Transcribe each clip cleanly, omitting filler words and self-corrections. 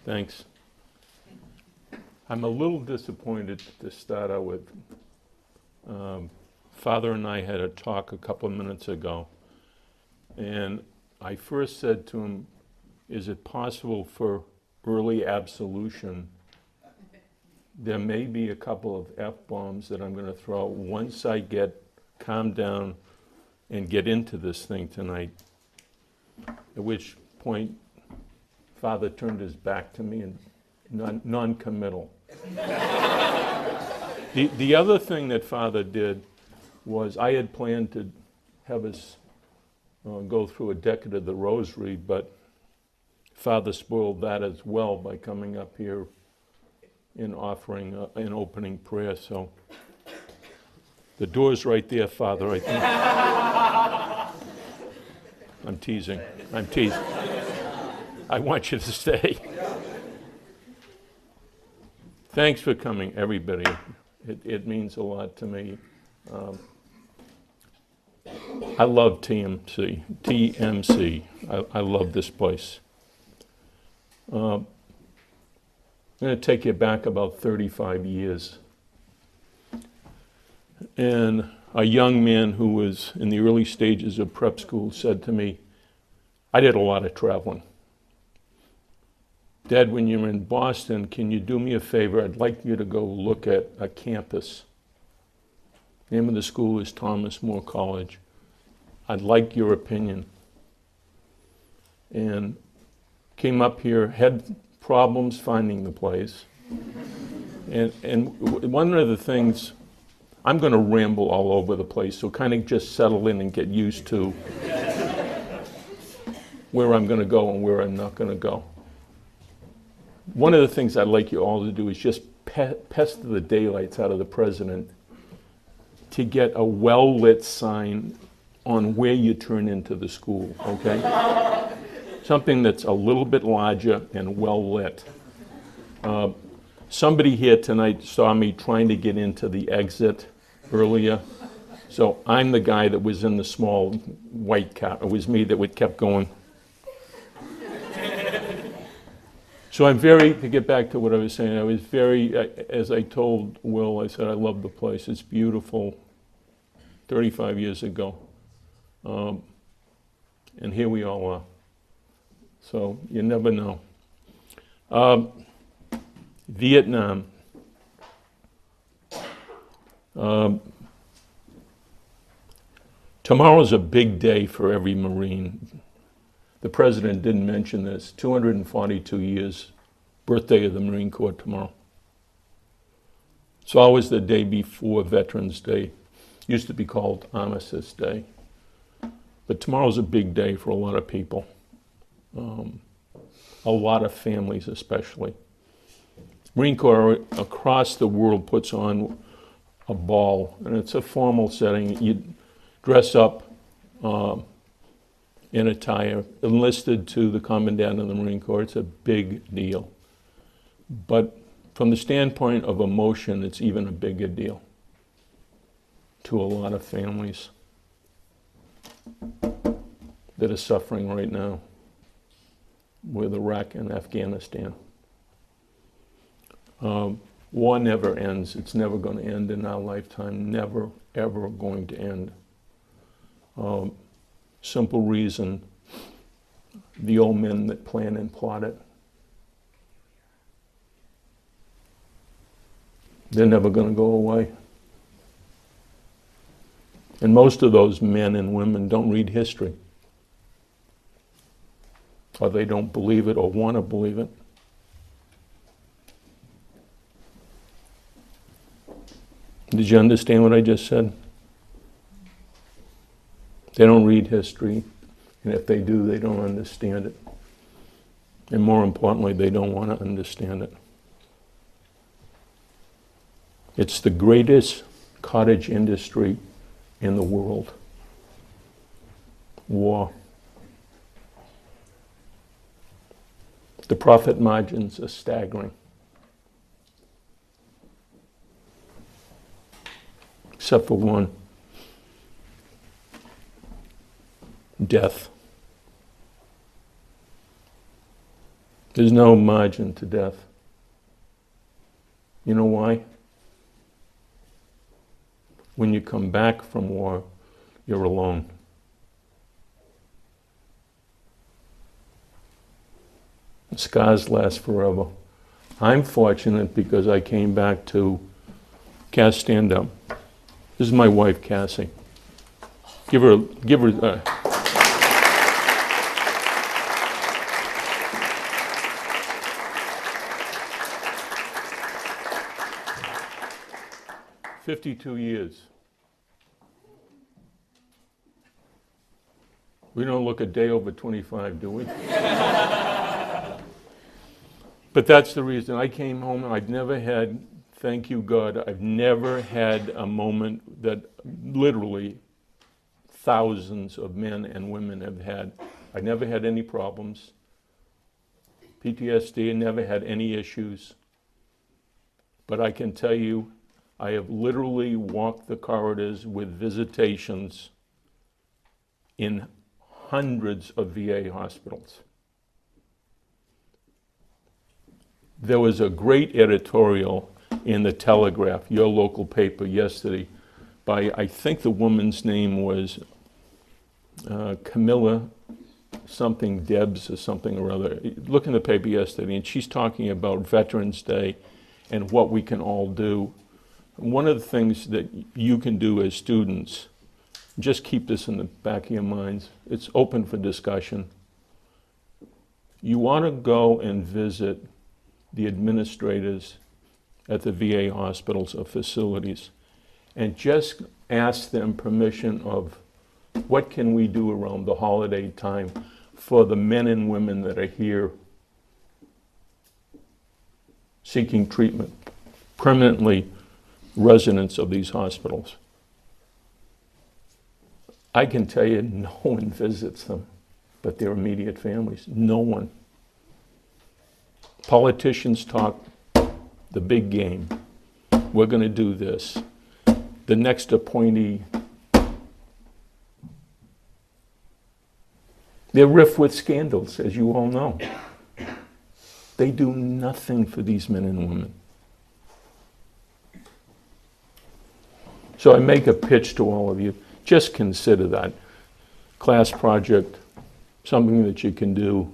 Thanks. I'm a little disappointed to start out with. Father and I had a talk a couple of minutes ago, and I first said to him, is it possible for early absolution? There may be a couple of F-bombs that I'm going to throw once I get calmed down and get into this thing tonight, at which point Father turned his back to me and non-committal. The other thing that Father did was I had planned to have us go through a decade of the Rosary, but Father spoiled that as well by coming up here and offering an opening prayer. So the door's right there, Father, I think. I'm teasing. I want you to stay. Thanks for coming, everybody. It means a lot to me. I love TMC. I love this place. I'm going to take you back about 35 years. And a young man who was in the early stages of prep school said to me, I did a lot of traveling. Dad, when you're in Boston, can you do me a favor? I'd like you to go look at a campus. The name of the school is Thomas More College. I'd like your opinion. And came up here, had problems finding the place. And one of the things, I'm going to ramble all over the place, so kind of just settle in and get used to where I'm going to go and where I'm not going to go. One of the things I'd like you all to do is just pester the daylights out of the president to get a well-lit sign on where you turn into the school, okay? Something that's a little bit larger and well-lit. Somebody here tonight saw me trying to get into the exit earlier. So I'm the guy that was in the small white car. It was me that kept going. So to get back to what I was saying, I was as I told Will, I said, I love the place. It's beautiful. 35 years ago. And here we all are. So you never know. Vietnam. Tomorrow's a big day for every Marine. The president didn't mention this. 242 years, birthday of the Marine Corps tomorrow. It's always the day before Veterans Day. Used to be called Armistice Day. But tomorrow's a big day for a lot of people. A lot of families especially. Marine Corps across the world puts on a ball, and it's a formal setting. You dress up in attire, enlisted to the Commandant of the Marine Corps. It's a big deal. But from the standpoint of emotion, it's even a bigger deal to a lot of families that are suffering right now with Iraq and Afghanistan. War never ends. It's never going to end in our lifetime. Never, ever going to end. Simple reason, the old men that plan and plot it, they're never going to go away. And most of those men and women don't read history. Or they don't believe it or want to believe it. Did you understand what I just said? They don't read history, and if they do, they don't understand it. And more importantly, they don't want to understand it. It's the greatest cottage industry in the world. War. The profit margins are staggering. Except for one. Death. There's no margin to death. You know why? When you come back from war, you're alone. Scars last forever. I'm fortunate because I came back to Cass, stand up. This is my wife, Cassie. Give her. 52 years. We don't look a day over 25, do we? But that's the reason. I came home, I've never had, thank you God, I've never had a moment that literally thousands of men and women have had. I never had any problems. PTSD, I never had any issues. But I can tell you, I have literally walked the corridors with visitations in hundreds of VA hospitals. There was a great editorial in the Telegraph, your local paper, yesterday, by, I think the woman's name was Camilla something Debs or something or other. Look in the paper yesterday, and she's talking about Veterans Day and what we can all do. One of the things that you can do as students, just keep this in the back of your minds, it's open for discussion. You want to go and visit the administrators at the VA hospitals or facilities and just ask them permission of what can we do around the holiday time for the men and women that are here seeking treatment, permanently residents of these hospitals. I can tell you no one visits them but their immediate families. No one. Politicians talk the big game. We're going to do this. The next appointee, they're rife with scandals, as you all know. They do nothing for these men and women. So I make a pitch to all of you. Just consider that. Class project, something that you can do.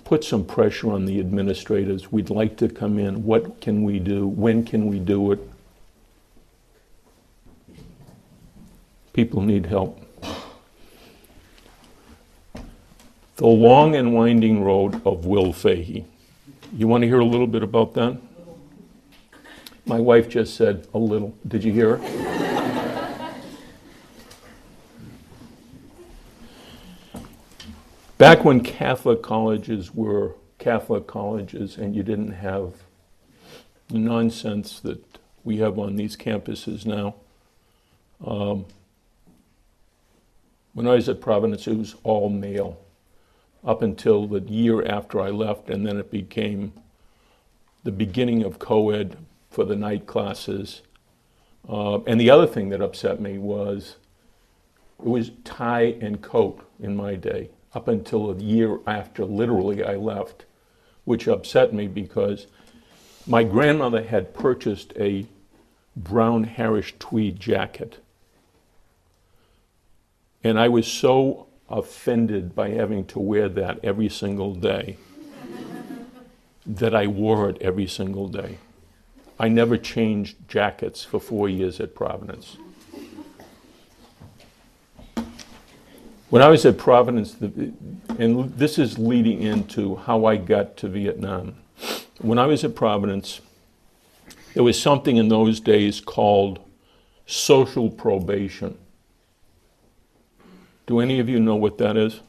Put some pressure on the administrators. We'd like to come in. What can we do? When can we do it? People need help. The long and winding road of Will Fahey. You want to hear a little bit about that? My wife just said a little. Did you hear her? Back when Catholic colleges were Catholic colleges and you didn't have the nonsense that we have on these campuses now, when I was at Providence, it was all male up until the year after I left, and then it became the beginning of co-ed for the night classes. And the other thing that upset me was it was tie and coat in my day, up until a year after literally I left, which upset me because my grandmother had purchased a brown Harris tweed jacket. And I was so offended by having to wear that every single day that I wore it every single day. I never changed jackets for 4 years at Providence. When I was at Providence, and this is leading into how I got to Vietnam. When I was at Providence, there was something in those days called social probation. Do any of you know what that is?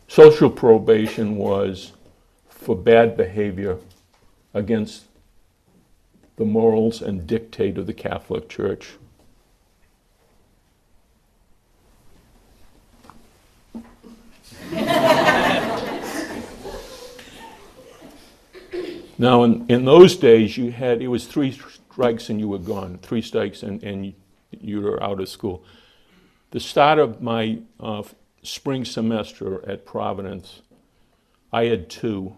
Social probation was for bad behavior against the morals and dictate of the Catholic Church. Now, in those days, it was 3 strikes and you were gone. 3 strikes and you were out of school. The start of my spring semester at Providence, I had 2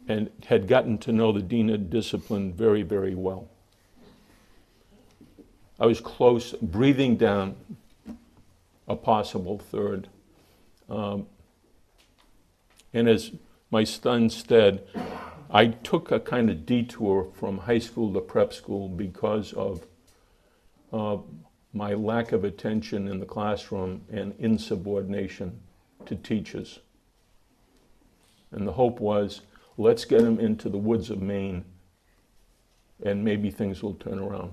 and had gotten to know the Dean of Discipline very, very well. I was close, breathing down a possible 3rd. And as my son said, I took a kind of detour from high school to prep school because of my lack of attention in the classroom and insubordination to teachers. And the hope was, let's get him into the woods of Maine and maybe things will turn around.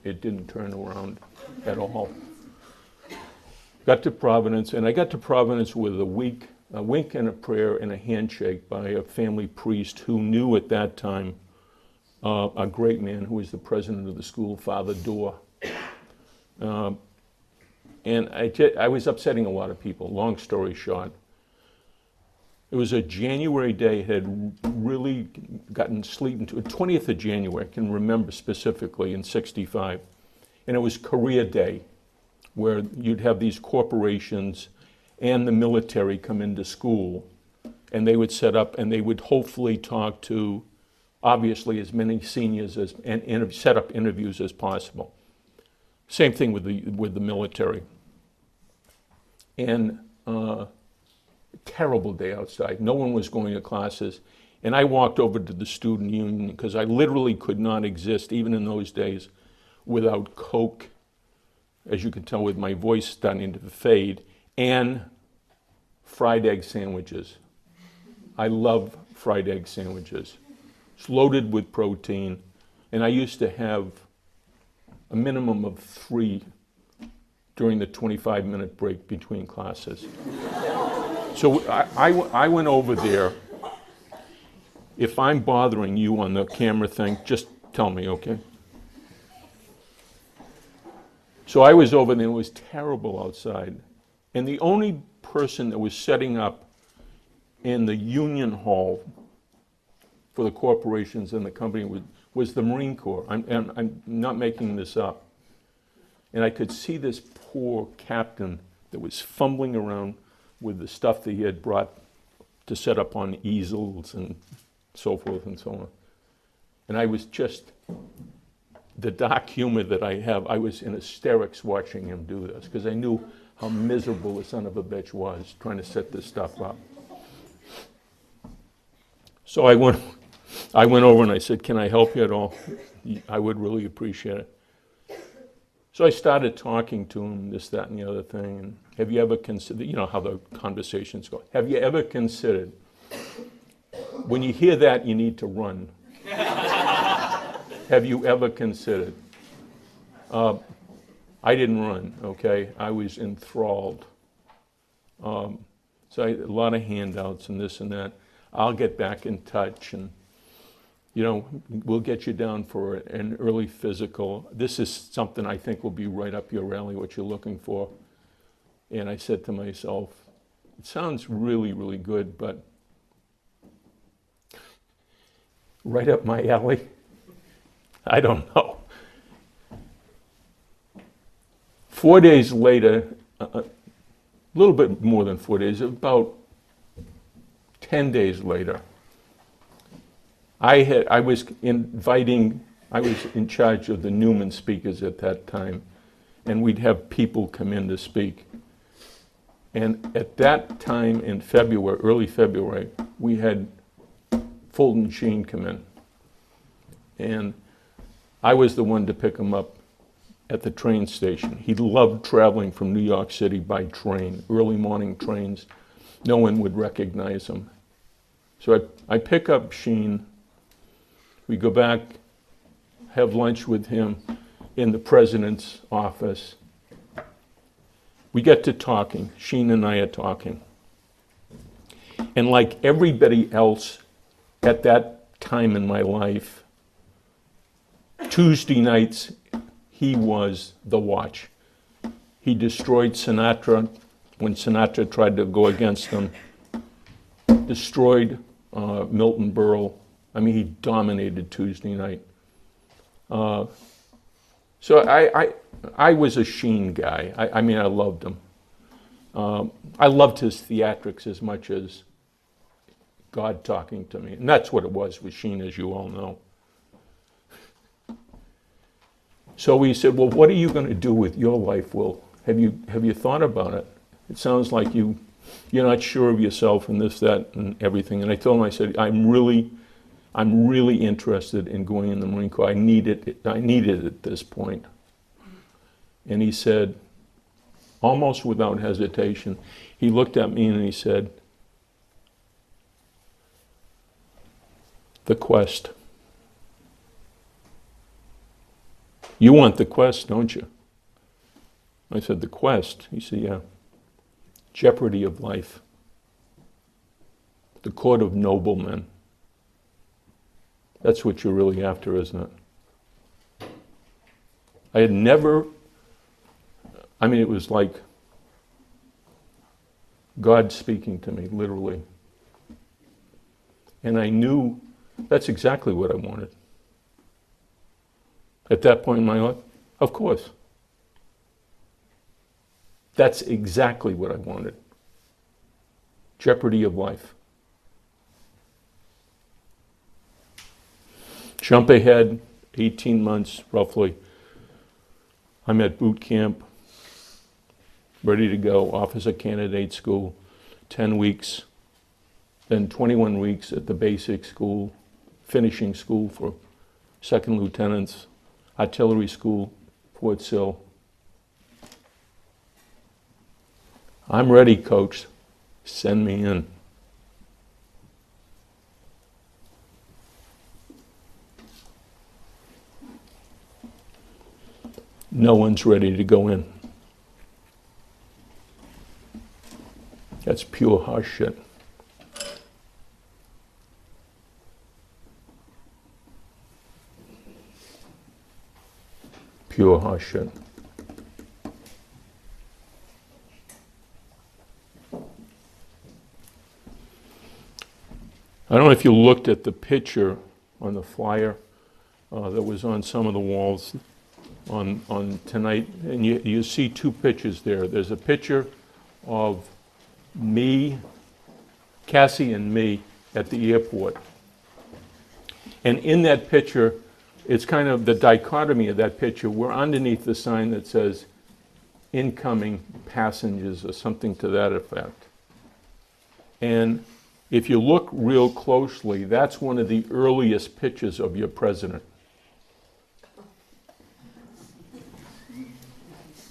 It didn't turn around at all. Got to Providence, and I got to Providence with a wink and a prayer and a handshake by a family priest who knew at that time a great man who was the president of the school, Father Dorr. And I was upsetting a lot of people, long story short. It was a January day, it had really gotten sleet into it, 20th of January, I can remember specifically, in '65. And it was Korea Day, where you'd have these corporations and the military come into school, and they would set up and they would hopefully talk to, obviously, as many seniors and set up interviews as possible. Same thing with the military. And terrible day outside. No one was going to classes. And I walked over to the student union because I literally could not exist, even in those days, without Coke, as you can tell with my voice starting to fade, and fried egg sandwiches. I love fried egg sandwiches. It's loaded with protein, and I used to have a minimum of 3 during the 25-minute break between classes. So I went over there. If I'm bothering you on the camera thing, just tell me, okay? So I was over there, and it was terrible outside. And the only person that was setting up in the union hall for the corporations and the company was the Marine Corps. I'm not making this up. And I could see this poor captain that was fumbling around with the stuff that he had brought to set up on easels and so forth and so on. And I was just, the dark humor that I have, I was in hysterics watching him do this because I knew how miserable the son of a bitch was trying to set this stuff up. So I went over and I said, can I help you at all? I would really appreciate it. So I started talking to him, this, that, and the other thing. And have you ever considered, you know how the conversations go, have you ever considered, when you hear that, you need to run. Have you ever considered? I didn't run, okay? I was enthralled. So a lot of handouts and this and that. I'll get back in touch and, you know, we'll get you down for an early physical. This is something I think will be right up your alley, what you're looking for. And I said to myself, it sounds really, really good, but right up my alley? I don't know. 4 days later, a little bit more than 4 days, about 10 days later, I was in charge of the Newman speakers at that time, and we'd have people come in to speak. And at that time in February, early February, we had Fulton Sheen come in. And I was the one to pick him up at the train station. He loved traveling from New York City by train, early morning trains. No one would recognize him. So I pick up Sheen. We go back, have lunch with him in the president's office. We get to talking. Sheen and I are talking. And like everybody else at that time in my life, Tuesday nights, he was the watch. He destroyed Sinatra when Sinatra tried to go against him. Destroyed Milton Berle. I mean, he dominated Tuesday night. So I was a Sheen guy. I mean, I loved him. I loved his theatrics as much as God talking to me. And that's what it was with Sheen, as you all know. So we said, well, what are you going to do with your life, Will? Have you thought about it? It sounds like you're not sure of yourself and this, that, and everything. And I told him, I said, I'm really interested in going in the Marine Corps. I need it at this point. And he said, almost without hesitation, he looked at me and he said, the quest. You want the quest, don't you? I said, the quest? He said, yeah. Jeopardy of life. The court of noblemen. That's what you're really after, isn't it? I had never, it was like God speaking to me, literally. And I knew that's exactly what I wanted. At that point in my life, of course. That's exactly what I wanted. Jeopardy of life. Jump ahead, 18 months roughly. I'm at boot camp, ready to go, officer candidate school, 10 weeks, then 21 weeks at the basic school, finishing school for second lieutenants, artillery school, Fort Sill. I'm ready, coach. Send me in. No one's ready to go in. That's pure harsh shit. Pure harsh shit. I don't know if you looked at the picture on the flyer that was on some of the walls on tonight, and you see two pictures there. There's a picture of me, Cassie and me at the airport. And in that picture, it's kind of the dichotomy of that picture. We're underneath the sign that says incoming passengers or something to that effect. And if you look real closely, that's one of the earliest pictures of your president.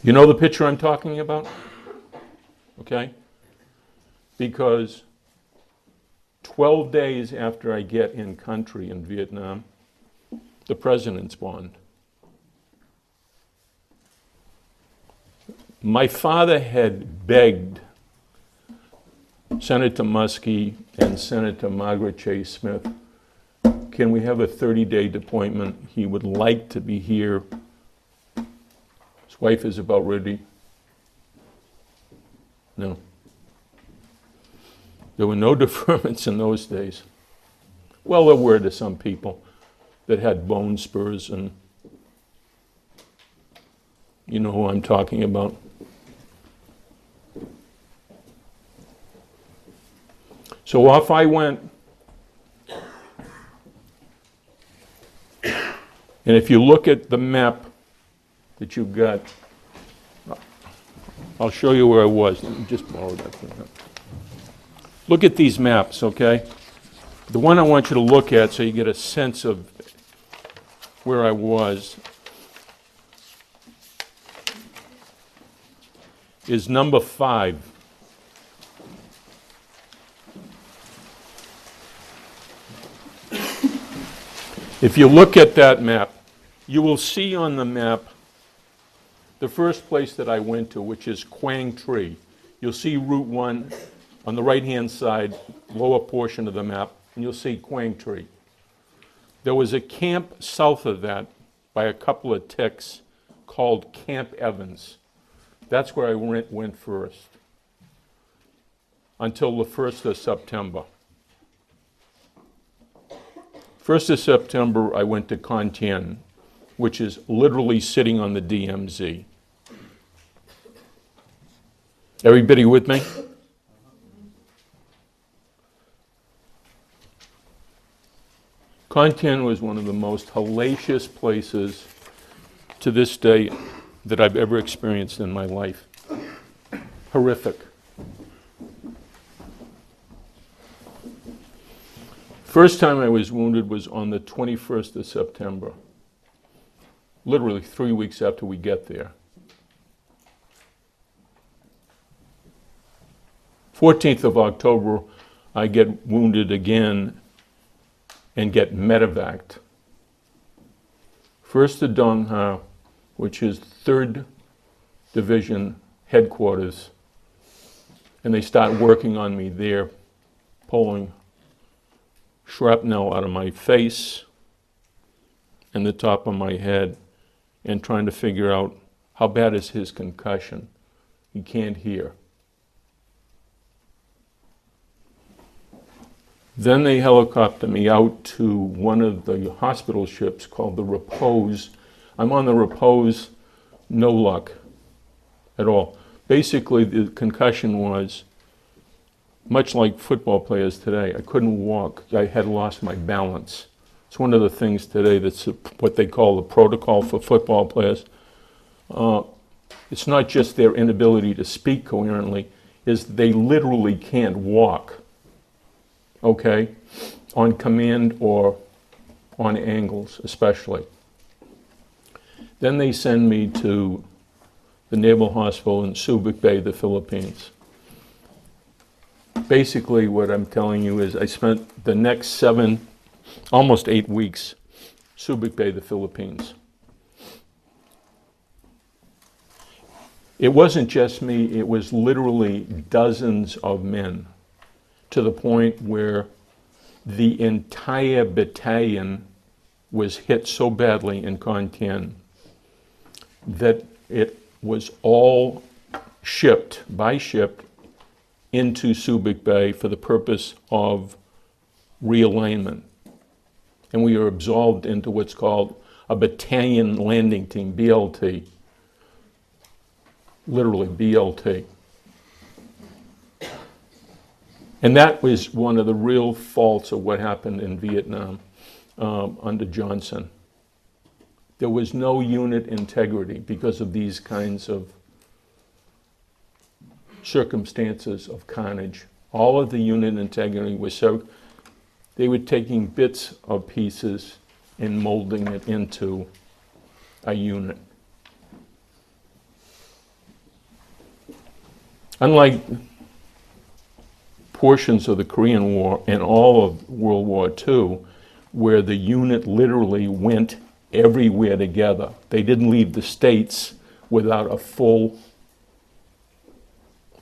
You know the picture I'm talking about? Okay? Because 12 days after I get in country in Vietnam, the president's born. My father had begged Senator Muskie and Senator Margaret Chase Smith, can we have a 30-day appointment? He would like to be here. His wife is about ready. No. There were no deferments in those days. Well, there were to some people that had bone spurs, and you know who I'm talking about. So off I went. And if you look at the map that you've got, I'll show you where I was. Let me just borrow that thing. Look at these maps, okay? The one I want you to look at so you get a sense of where I was is number 5. If you look at that map, you will see on the map the first place that I went to, which is Quang Tri. You'll see Route 1 on the right-hand side, lower portion of the map, and you'll see Quang Tri. There was a camp south of that by a couple of ticks called Camp Evans. That's where I went first until the 1st of September. 1st of September, I went to Con Thien, which is literally sitting on the DMZ. Everybody with me? Contan was one of the most hellacious places to this day that I've ever experienced in my life. Horrific. First time I was wounded was on the 21st of September, literally 3 weeks after we get there. 14th of October, I get wounded again and get medevaced. First to Dong Ha, which is 3rd Division headquarters, and they start working on me there, pulling shrapnel out of my face and the top of my head and trying to figure out how bad is his concussion. He can't hear. Then they helicopter me out to one of the hospital ships called the Repose. I'm on the Repose, no luck at all. Basically, the concussion was much like football players today. I couldn't walk. I had lost my balance. It's one of the things today that's what they call the protocol for football players. It's not just their inability to speak coherently, is they literally can't walk, okay, on command or on angles especially. Then they send me to the Naval Hospital in Subic Bay, the Philippines. Basically, what I'm telling you is I spent the next 7, almost 8 weeks, Subic Bay, the Philippines. It wasn't just me, it was literally dozens of men, to the point where the entire battalion was hit so badly in Concan that it was all shipped, by ship, into Subic Bay for the purpose of realignment. And we were absolved into what's called a battalion landing team, BLT. Literally, BLT. And that was one of the real faults of what happened in Vietnam under Johnson. There was no unit integrity because of these kinds of circumstances of carnage. All of the unit integrity was so, they were taking bits of pieces and molding it into a unit. Unlike portions of the Korean War and all of World War II, where the unit literally went everywhere together. They didn't leave the states without a full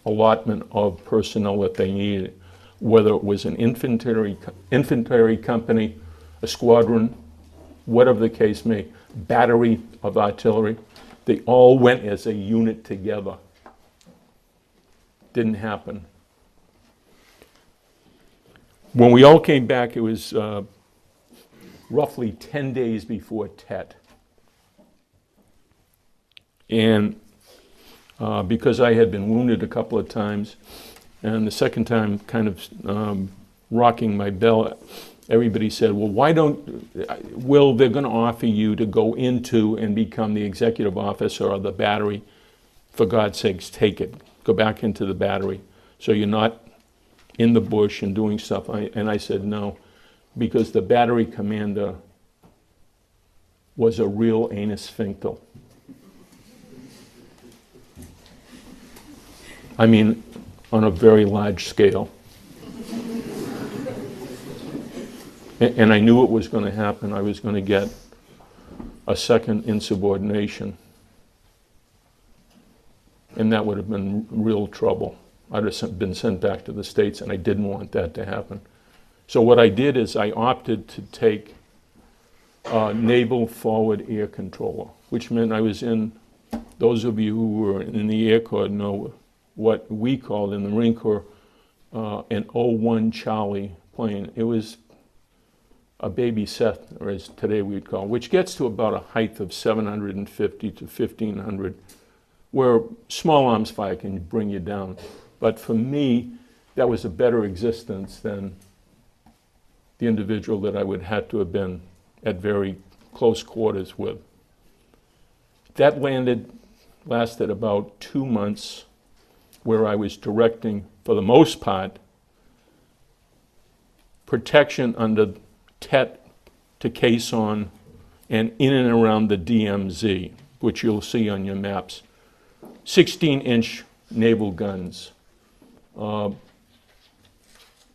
allotment of personnel that they needed, whether it was an infantry company, a squadron, whatever the case may, battery of artillery. They all went as a unit together. Didn't happen. When we all came back, it was roughly 10 days before Tet. And because I had been wounded a couple of times, and the second time kind of rocking my bell, everybody said, well, why don't, Will, they're going to offer you to go into and become the executive officer of the battery. For God's sakes, take it. Go back into the battery so you're not in the bush and doing stuff. And I said no, because the battery commander was a real anus sphincter. I mean, on a very large scale. And I knew it was going to happen. I was going to get a second insubordination. And that would have been real trouble. I'd have been sent back to the States, and I didn't want that to happen. So what I did is I opted to take Naval Forward Air Controller, which meant I was in, those of you who were in the Air Corps know what we called in the Marine Corps an O-1 Charlie plane. It was a baby Seth, or as today we'd call, which gets to about a height of 750 to 1,500, where small arms fire can bring you down. But for me, that was a better existence than the individual that I would have to have been at very close quarters with. That lasted about 2 months, where I was directing, for the most part, protection under Tet to caisson and in and around the DMZ, which you'll see on your maps. 16-inch naval guns. And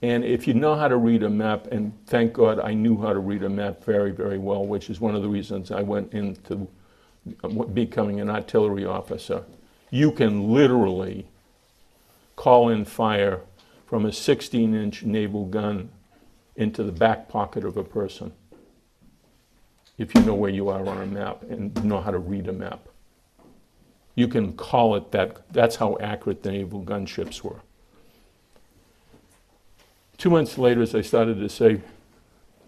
if you know how to read a map, and thank God I knew how to read a map very, very well, which is one of the reasons I went into becoming an artillery officer, you can literally call in fire from a 16-inch naval gun into the back pocket of a person, if you know where you are on a map and know how to read a map. You can call it that. That's how accurate the naval gunships were. 2 months later, as I started to say,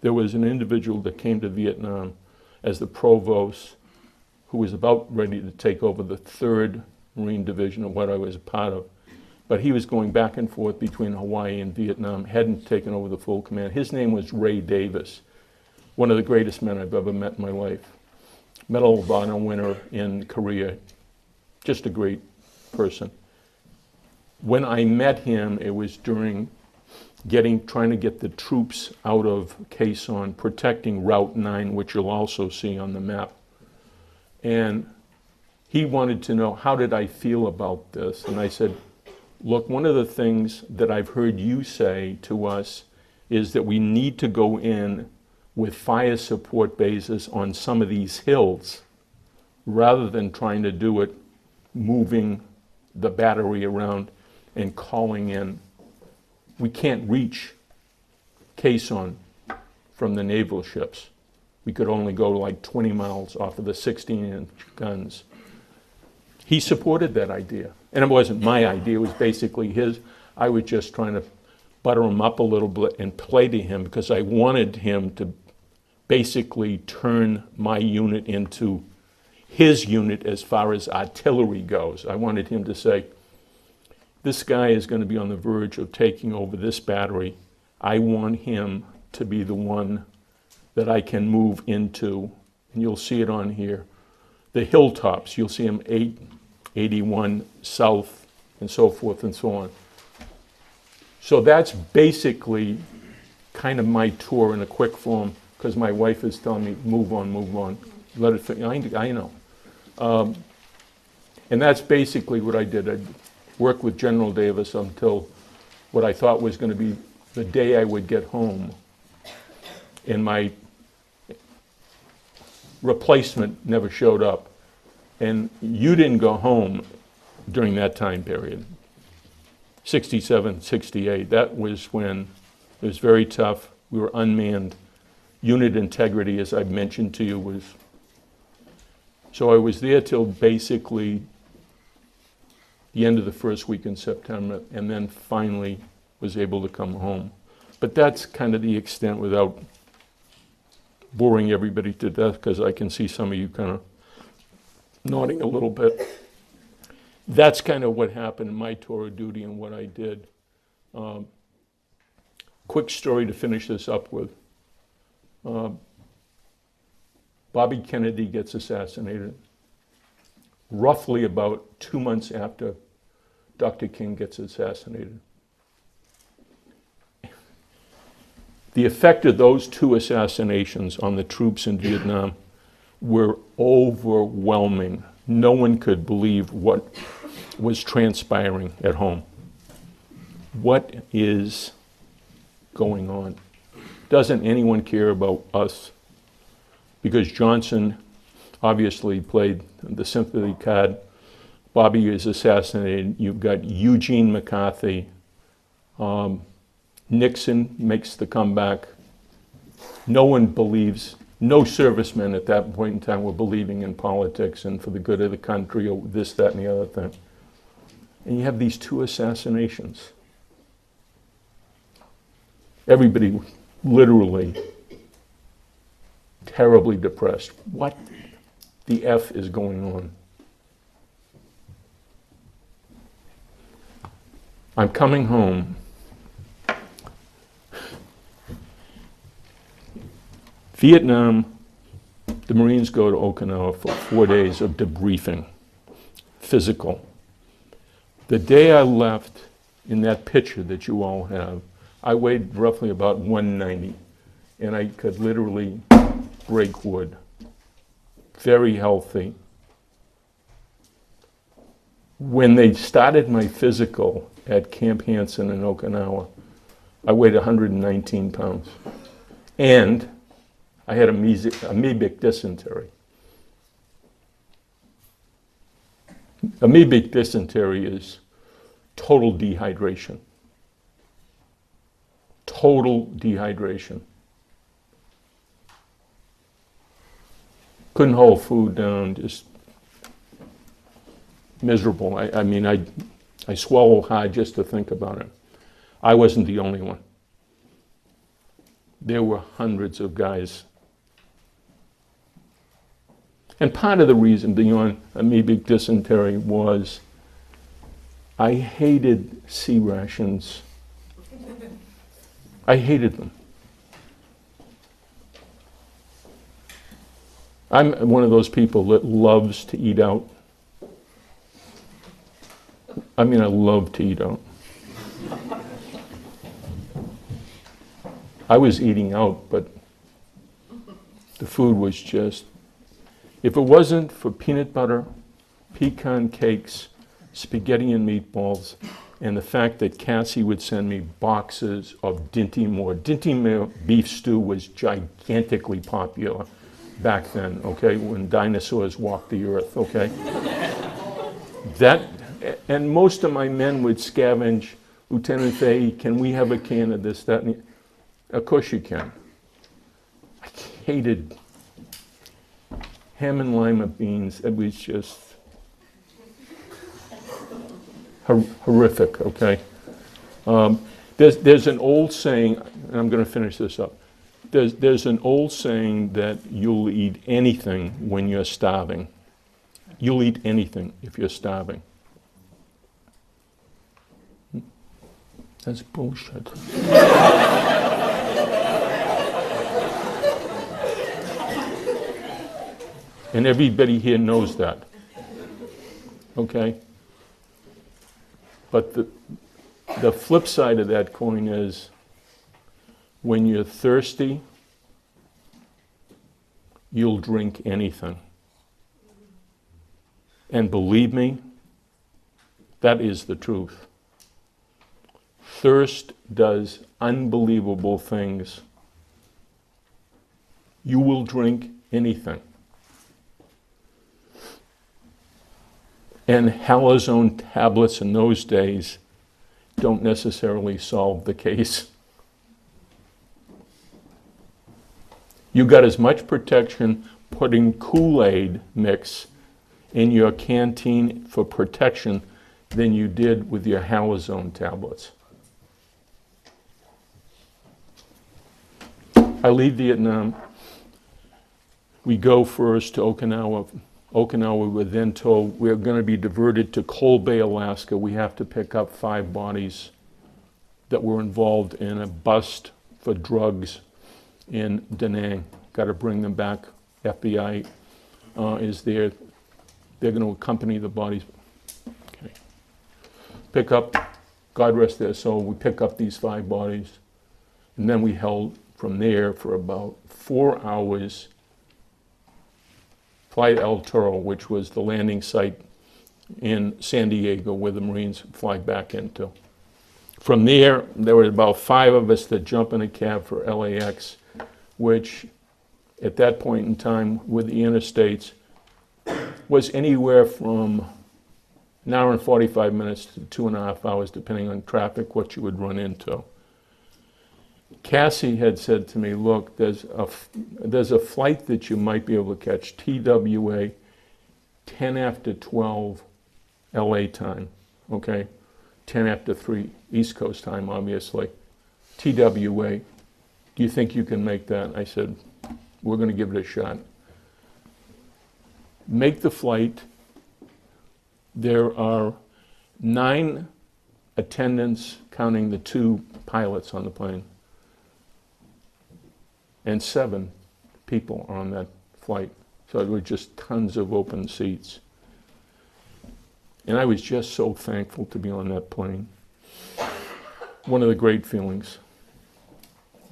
there was an individual that came to Vietnam as the provost, who was about ready to take over the 3rd Marine Division of what I was a part of. But he was going back and forth between Hawaii and Vietnam, hadn't taken over the full command. His name was Ray Davis, one of the greatest men I've ever met in my life. Medal of Honor winner in Korea, just a great person. When I met him, it was during trying to get the troops out of Quezon, protecting Route 9, which you'll also see on the map. And he wanted to know, how did I feel about this? And I said, look, one of the things that I've heard you say to us is that we need to go in with fire support bases on some of these hills rather than trying to do it moving the battery around and calling in. We can't reach Quezon from the naval ships. We could only go like 20 miles off of the 16-inch guns. He supported that idea. And it wasn't my idea, it was basically his. I was just trying to butter him up a little bit and play to him because I wanted him to basically turn my unit into his unit as far as artillery goes. I wanted him to say, this guy is going to be on the verge of taking over this battery. I want him to be the one that I can move into, and you'll see it on here, the hilltops. You'll see him 881 South and so forth and so on. So that's basically kind of my tour in a quick form, because my wife is telling me, move on, let it fit. I know. And that's basically what I did. I worked with General Davis until what I thought was going to be the day I would get home, and my replacement never showed up. And you didn't go home during that time period. 67, 68, that was when it was very tough. We were unmanned. Unit integrity, as I've mentioned to you, was... So I was there till basically the end of the first week in September, and then finally was able to come home. But that's kind of the extent, without boring everybody to death, because I can see some of you kind of nodding a little bit. That's kind of what happened in my tour of duty and what I did. Quick story to finish this up with. Bobby Kennedy gets assassinated roughly about 2 months after Dr. King gets assassinated. The effect of those 2 assassinations on the troops in Vietnam were overwhelming. No one could believe what was transpiring at home. What is going on? Doesn't anyone care about us? Because Johnson obviously played the sympathy card. Bobby is assassinated. You've got Eugene McCarthy. Nixon makes the comeback. No one believes, no servicemen at that point in time were believing in politics and for the good of the country or this, that, and the other thing. And you have these 2 assassinations. Everybody literally terribly depressed. What the F is going on? I'm coming home. Vietnam, the Marines go to Okinawa for 4 days of debriefing, physical. The day I left, in that picture that you all have, I weighed roughly about 190, and I could literally break wood. Very healthy. When they started my physical at Camp Hansen in Okinawa, I weighed 119 pounds. And I had amoebic dysentery. Amoebic dysentery is total dehydration. Total dehydration. Couldn't hold food down, just miserable. I mean, I swallow hard just to think about it. I wasn't the only one. There were hundreds of guys. And part of the reason beyond amoebic dysentery was I hated C rations. I hated them. I'm one of those people that loves to eat out. I mean, I love to eat out. I was eating out, but the food was just, if it wasn't for peanut butter, pecan cakes, spaghetti and meatballs, and the fact that Cassie would send me boxes of Dinty Moore. Dinty Moore beef stew was gigantically popular back then, okay, when dinosaurs walked the earth, okay? And most of my men would scavenge, Lieutenant Fahey, can we have a can of this, that, and of course you can. I hated ham and lima beans. It was just horrific, okay? There's an old saying, and I'm going to finish this up. There's an old saying that you'll eat anything when you're starving. You'll eat anything if you're starving. That's bullshit. And everybody here knows that, okay? But the flip side of that coin is when you're thirsty, you'll drink anything. And believe me, that is the truth. Thirst does unbelievable things. You will drink anything. And halazone tablets in those days don't necessarily solve the case. You got as much protection putting Kool-Aid mix in your canteen for protection than you did with your halazone tablets. I leave Vietnam. We go first to Okinawa. Okinawa, we were then told we're going to be diverted to Cold Bay, Alaska. We have to pick up 5 bodies that were involved in a bust for drugs in Da Nang. Got to bring them back. FBI is there. They're going to accompany the bodies. Okay. Pick up, God rest their soul, we pick up these 5 bodies. And then we held from there for about 4 hours Flight El Toro, which was the landing site in San Diego where the Marines fly back into. From there were about 5 of us that jump in a cab for LAX, which at that point in time with the interstates was anywhere from an hour and 45 minutes to 2.5 hours, depending on traffic, what you would run into. Cassie had said to me, look, there's a flight that you might be able to catch, TWA, 10 after 12 LA time, okay? 10 after 3 East Coast time, obviously. TWA, do you think you can make that? I said, we're going to give it a shot. Make the flight. There are 9 attendants, counting the 2 pilots on the plane, and 7 people on that flight. So there were just tons of open seats. And I was just so thankful to be on that plane. One of the great feelings.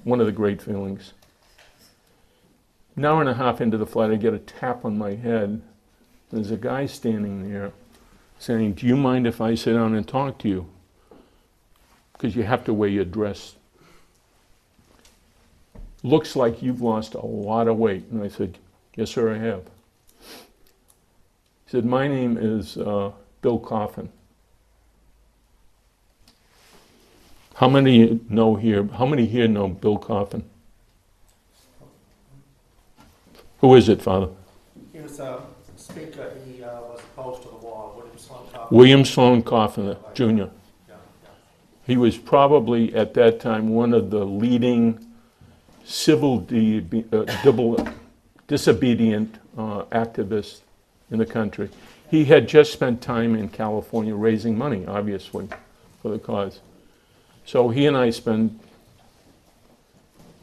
One of the great feelings. An hour and a half into the flight, I get a tap on my head. There's a guy standing there saying, "Do you mind if I sit down and talk to you? Because you have to wear your dress. Looks like you've lost a lot of weight." And I said, "Yes, sir, I have." He said, "My name is Bill Coffin. How many know here? How many here know Bill Coffin?" Who is it, Father? He was a speaker. He was opposed to the war. William Sloane Coffin. William Sloane Coffin, Jr. Yeah. He was probably at that time one of the leading civil disobedient activists in the country. He had just spent time in California raising money, obviously, for the cause. So he and I spent,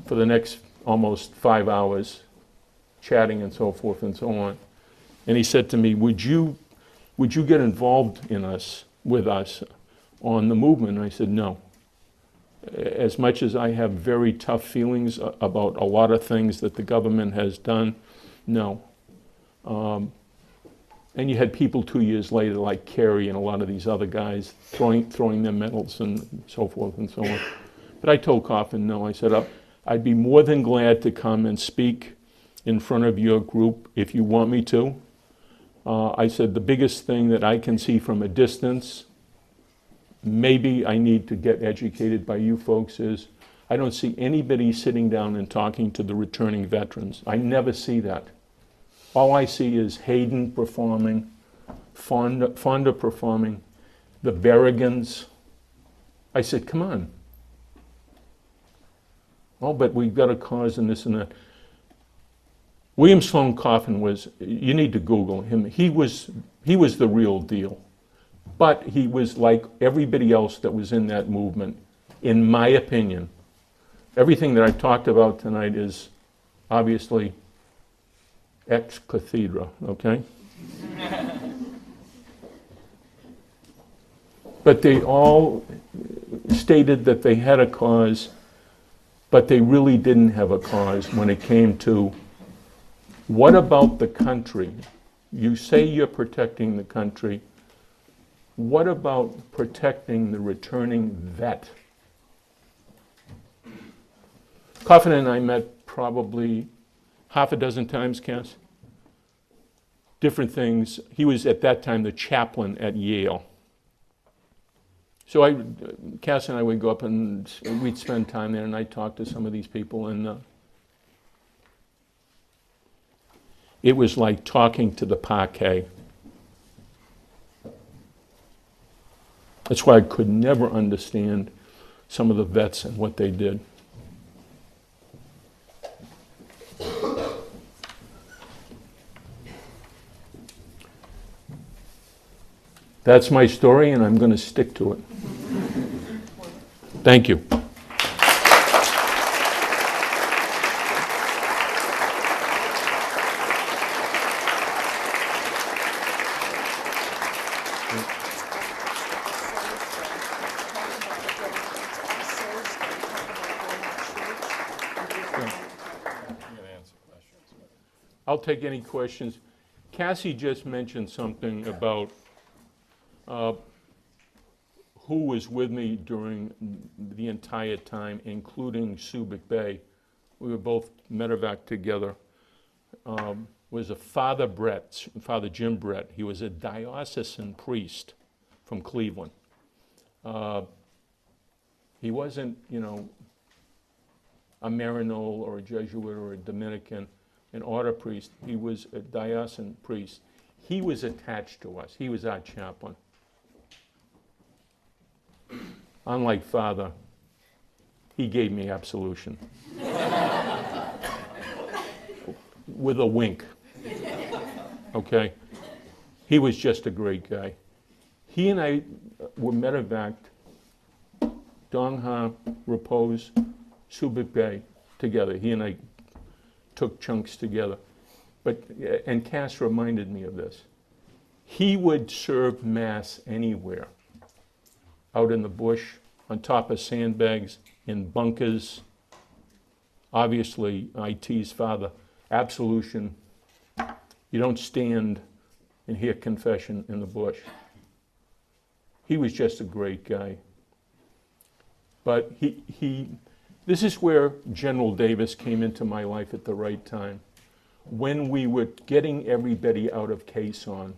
for the next almost 5 hours, chatting and so forth and so on. And he said to me, would you get involved with us on the movement? And I said, no. As much as I have very tough feelings about a lot of things that the government has done, no. And you had people 2 years later like Kerry and a lot of these other guys throwing their medals and so forth and so on. But I told Coffin no. I said, I'd be more than glad to come and speak in front of your group if you want me to. I said, the biggest thing that I can see from a distance, maybe I need to get educated by you folks, is I don't see anybody sitting down and talking to the returning veterans. I never see that. All I see is Hayden performing, Fonda performing, the Berrigans. I said, come on. Oh, but we've got a cause and this and that. William Sloane Coffin was, you need to Google him. He was the real deal. But he was like everybody else that was in that movement, in my opinion. Everything that I talked about tonight is obviously ex cathedra, okay? But they all stated that they had a cause, but they really didn't have a cause when it came to, what about the country? You say you're protecting the country. What about protecting the returning vet? Coffin and I met probably half a dozen times, Cass. Different things. He was at that time the chaplain at Yale. So Cass and I would go up and we'd spend time there, and I'd talk to some of these people, and it was like talking to the parquet. That's why I could never understand some of the vets and what they did. That's my story, and I'm going to stick to it. Thank you. I'll take any questions. Cassie just mentioned something about who was with me during the entire time, including Subic Bay. We were both medevac together. Was a Father Jim Brett. He was a diocesan priest from Cleveland. He wasn't, a Maryknoll or a Jesuit or a Dominican, an order priest. He was a diocesan priest. He was attached to us. He was our chaplain. Unlike Father, he gave me absolution. with a wink. Okay? He was just a great guy. He and I were medevaced, Dong Ha, Repose, Subic Bay together. He and I took chunks together. But, and Cass reminded me of this. He would serve mass anywhere, out in the bush, on top of sandbags, in bunkers. Obviously, IT's father, absolution. You don't stand and hear confession in the bush. He was just a great guy. But this is where General Davis came into my life at the right time. When we were getting everybody out of Quezon,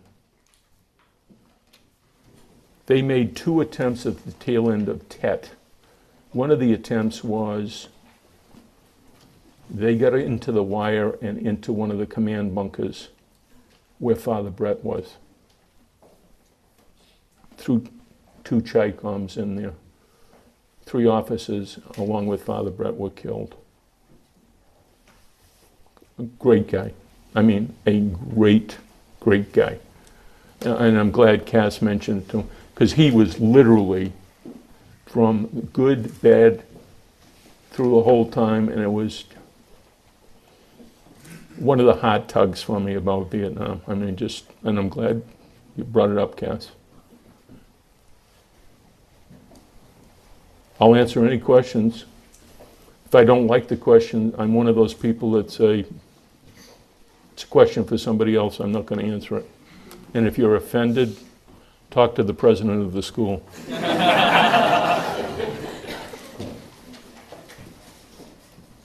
they made 2 attempts at the tail end of Tet. One of the attempts was they got into the wire and into one of the command bunkers where Father Brett was. Threw 2 Chi-Coms in there. 3 officers, along with Father Brett, were killed. A great guy. I mean, a great, great guy. And I'm glad Cass mentioned it to him, because he was literally from good, bad, through the whole time, and it was one of the hot tugs for me about Vietnam. I mean, and I'm glad you brought it up, Cass. I'll answer any questions. If I don't like the question, I'm one of those people that say, it's a question for somebody else, I'm not going to answer it. And if you're offended, talk to the president of the school.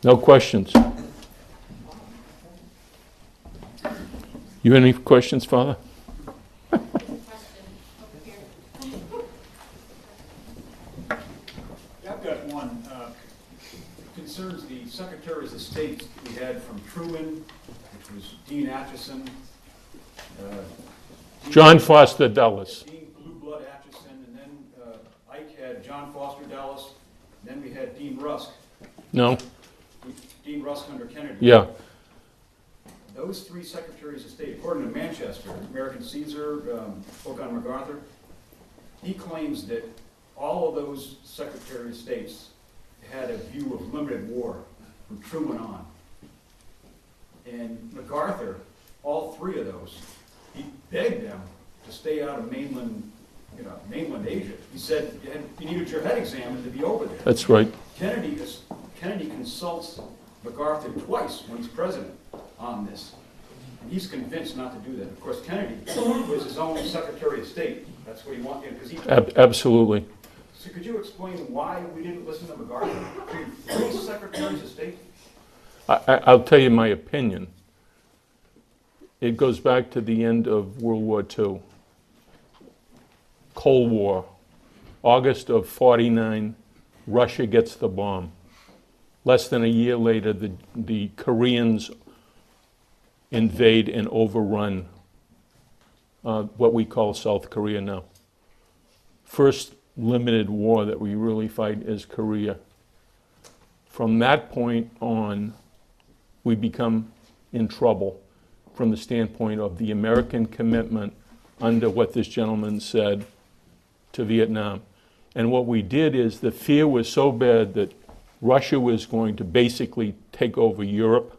No questions. You have any questions, Father? I've got one. Concerns the Secretaries of State we had from Truman, which was Dean Acheson. John Foster Dulles. Dean Blue Blood Acheson, and then Ike had John Foster Dulles, and then we had Dean Rusk. No? Dean Rusk under Kennedy. Yeah. Those 3 Secretaries of State, according to Manchester, American Caesar, book on MacArthur, he claims that all of those Secretaries of State had a view of limited war from Truman on. And MacArthur, all 3 of those, he begged them to stay out of mainland Asia. He said you needed your head examined to be over there. That's right. Kennedy consults MacArthur twice when he's president on this. And he's convinced not to do that. Of course, Kennedy was his own Secretary of State. That's what he wanted, because he... Absolutely. So could you explain why we didn't listen to MacArthur? 3 Secretaries of State? I'll tell you my opinion. It goes back to the end of World War II. Cold War. August of '49, Russia gets the bomb. Less than a year later, the Koreans invade and overrun what we call South Korea now. First limited war that we really fight is Korea. From that point on, we become in trouble from the standpoint of the American commitment under what this gentleman said to Vietnam. And what we did is the fear was so bad that Russia was going to basically take over Europe,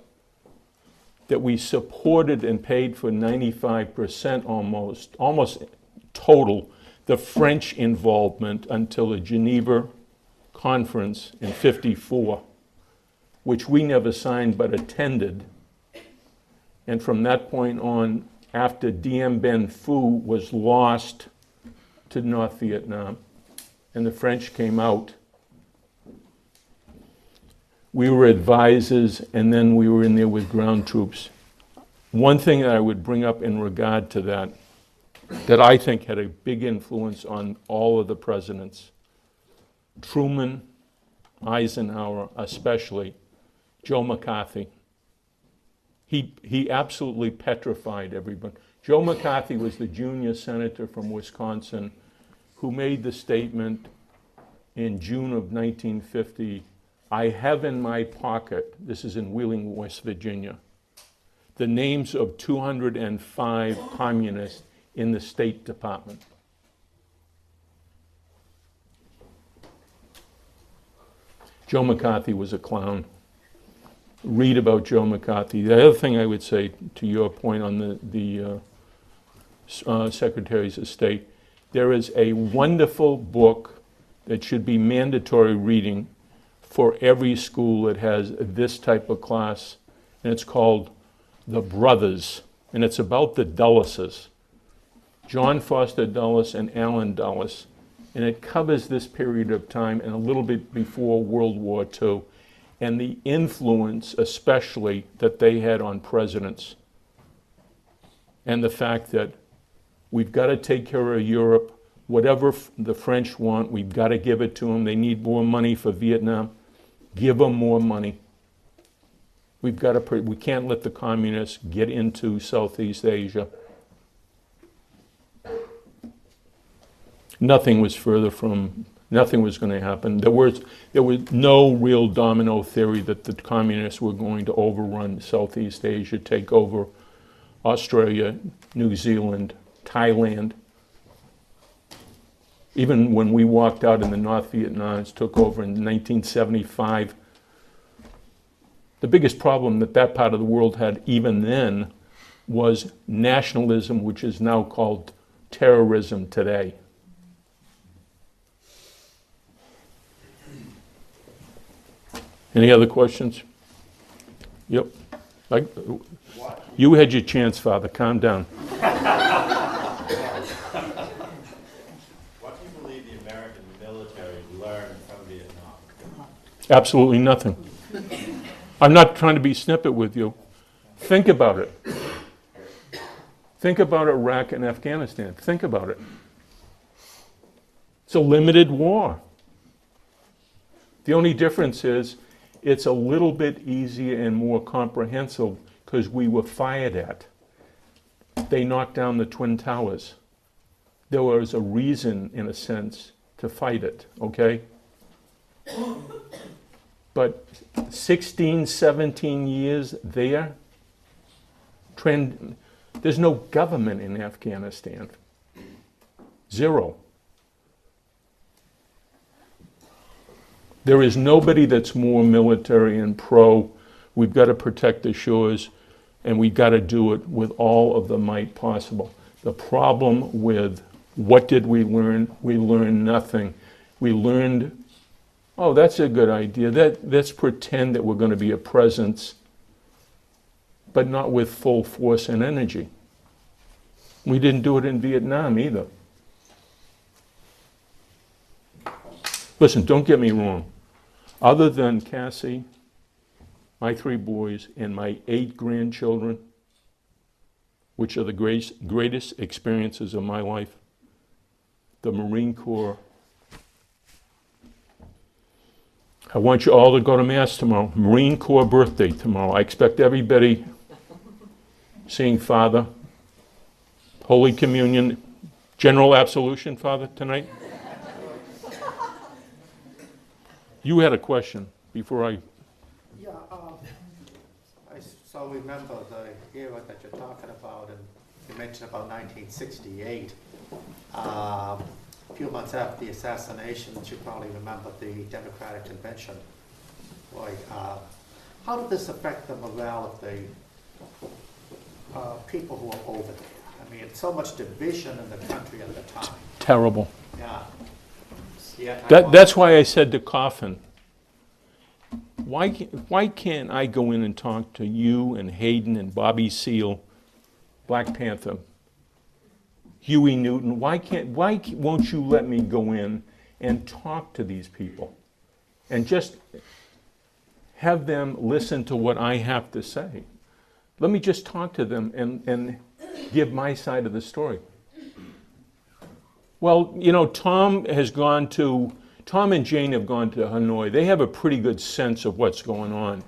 that we supported and paid for 95% almost total, the French involvement until the Geneva Conference in '54, which we never signed but attended. And from that point on, after Dien Bien Phu was lost to North Vietnam, and the French came out, we were advisors, and then we were in there with ground troops. One thing that I would bring up in regard to that I think had a big influence on all of the presidents, Truman, Eisenhower especially, Joe McCarthy. He absolutely petrified everybody. Joe McCarthy was the junior senator from Wisconsin who made the statement in June of 1950, I have in my pocket, this is in Wheeling, West Virginia, the names of 205 communists in the State Department. Joe McCarthy was a clown. Read about Joe McCarthy. The other thing I would say, to your point on the Secretaries of State, there is a wonderful book that should be mandatory reading for every school that has this type of class, and it's called The Brothers, and it's about the Dulleses, John Foster Dulles and Allen Dulles, and it covers this period of time and a little bit before World War II, and the influence especially that they had on presidents, and the fact that we've got to take care of Europe. Whatever the French want, we've got to give it to them. They need more money for Vietnam. Give them more money. We can't let the communists get into Southeast Asia. Nothing was going to happen. There was no real domino theory that the communists were going to overrun Southeast Asia, take over Australia, New Zealand, Thailand. Even when we walked out and the North Vietnamese took over in 1975, the biggest problem that part of the world had even then was nationalism, which is now called terrorism today. Any other questions? Yep. You had your chance, Father. Calm down. What do you believe the American military learned from Vietnam? Absolutely nothing. I'm not trying to be snippet with you. Think about it. Think about Iraq and Afghanistan. Think about it. It's a limited war. The only difference is it's a little bit easier and more comprehensive because we were fired at. They knocked down the Twin Towers. There was a reason, in a sense, to fight it, okay? But 16, 17 years there, there's no government in Afghanistan. Zero. There is nobody that's more military and pro. We've got to protect the shores, and we've got to do it with all of the might possible. The problem with what did we learn? We learned nothing. We learned, oh, that's a good idea. Let's pretend that we're going to be a presence, but not with full force and energy. We didn't do it in Vietnam either. Listen, don't get me wrong. Other than Cassie, my 3 boys, and my 8 grandchildren, which are the greatest experiences of my life, the Marine Corps. I want you all to go to Mass tomorrow. Marine Corps birthday tomorrow. I expect everybody seeing Father, Holy Communion, General Absolution, Father, tonight. You had a question before I... Yeah, I so remember the era that you're talking about, and you mentioned about 1968. A few months after the assassinations, you probably remember the Democratic Convention. Boy, how did this affect the morale of the people who were over there? I mean, so much division in the country at the time. Terrible. Yeah. Yeah, That's why I said to Coffin, why can't I go in and talk to you and Hayden and Bobby Seale, Black Panther, Huey Newton? Why won't you let me go in and talk to these people and just have them listen to what I have to say? Let me just talk to them and give my side of the story. Well, you know, Tom and Jane have gone to Hanoi. They have a pretty good sense of what's going on.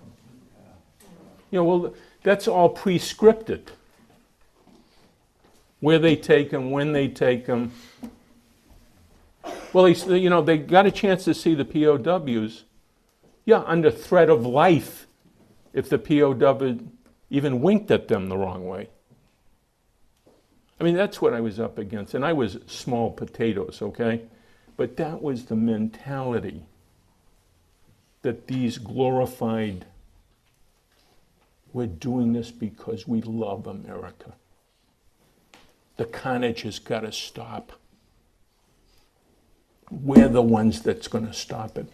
You know, well, that's all pre-scripted. Where they take them, when they take them. Well, they got a chance to see the POWs. Yeah, under threat of life if the POW, even winked at them the wrong way. I mean, that's what I was up against. And I was small potatoes, okay? But that was the mentality that these glorified, we're doing this because we love America. The carnage has got to stop. We're the ones that's going to stop it.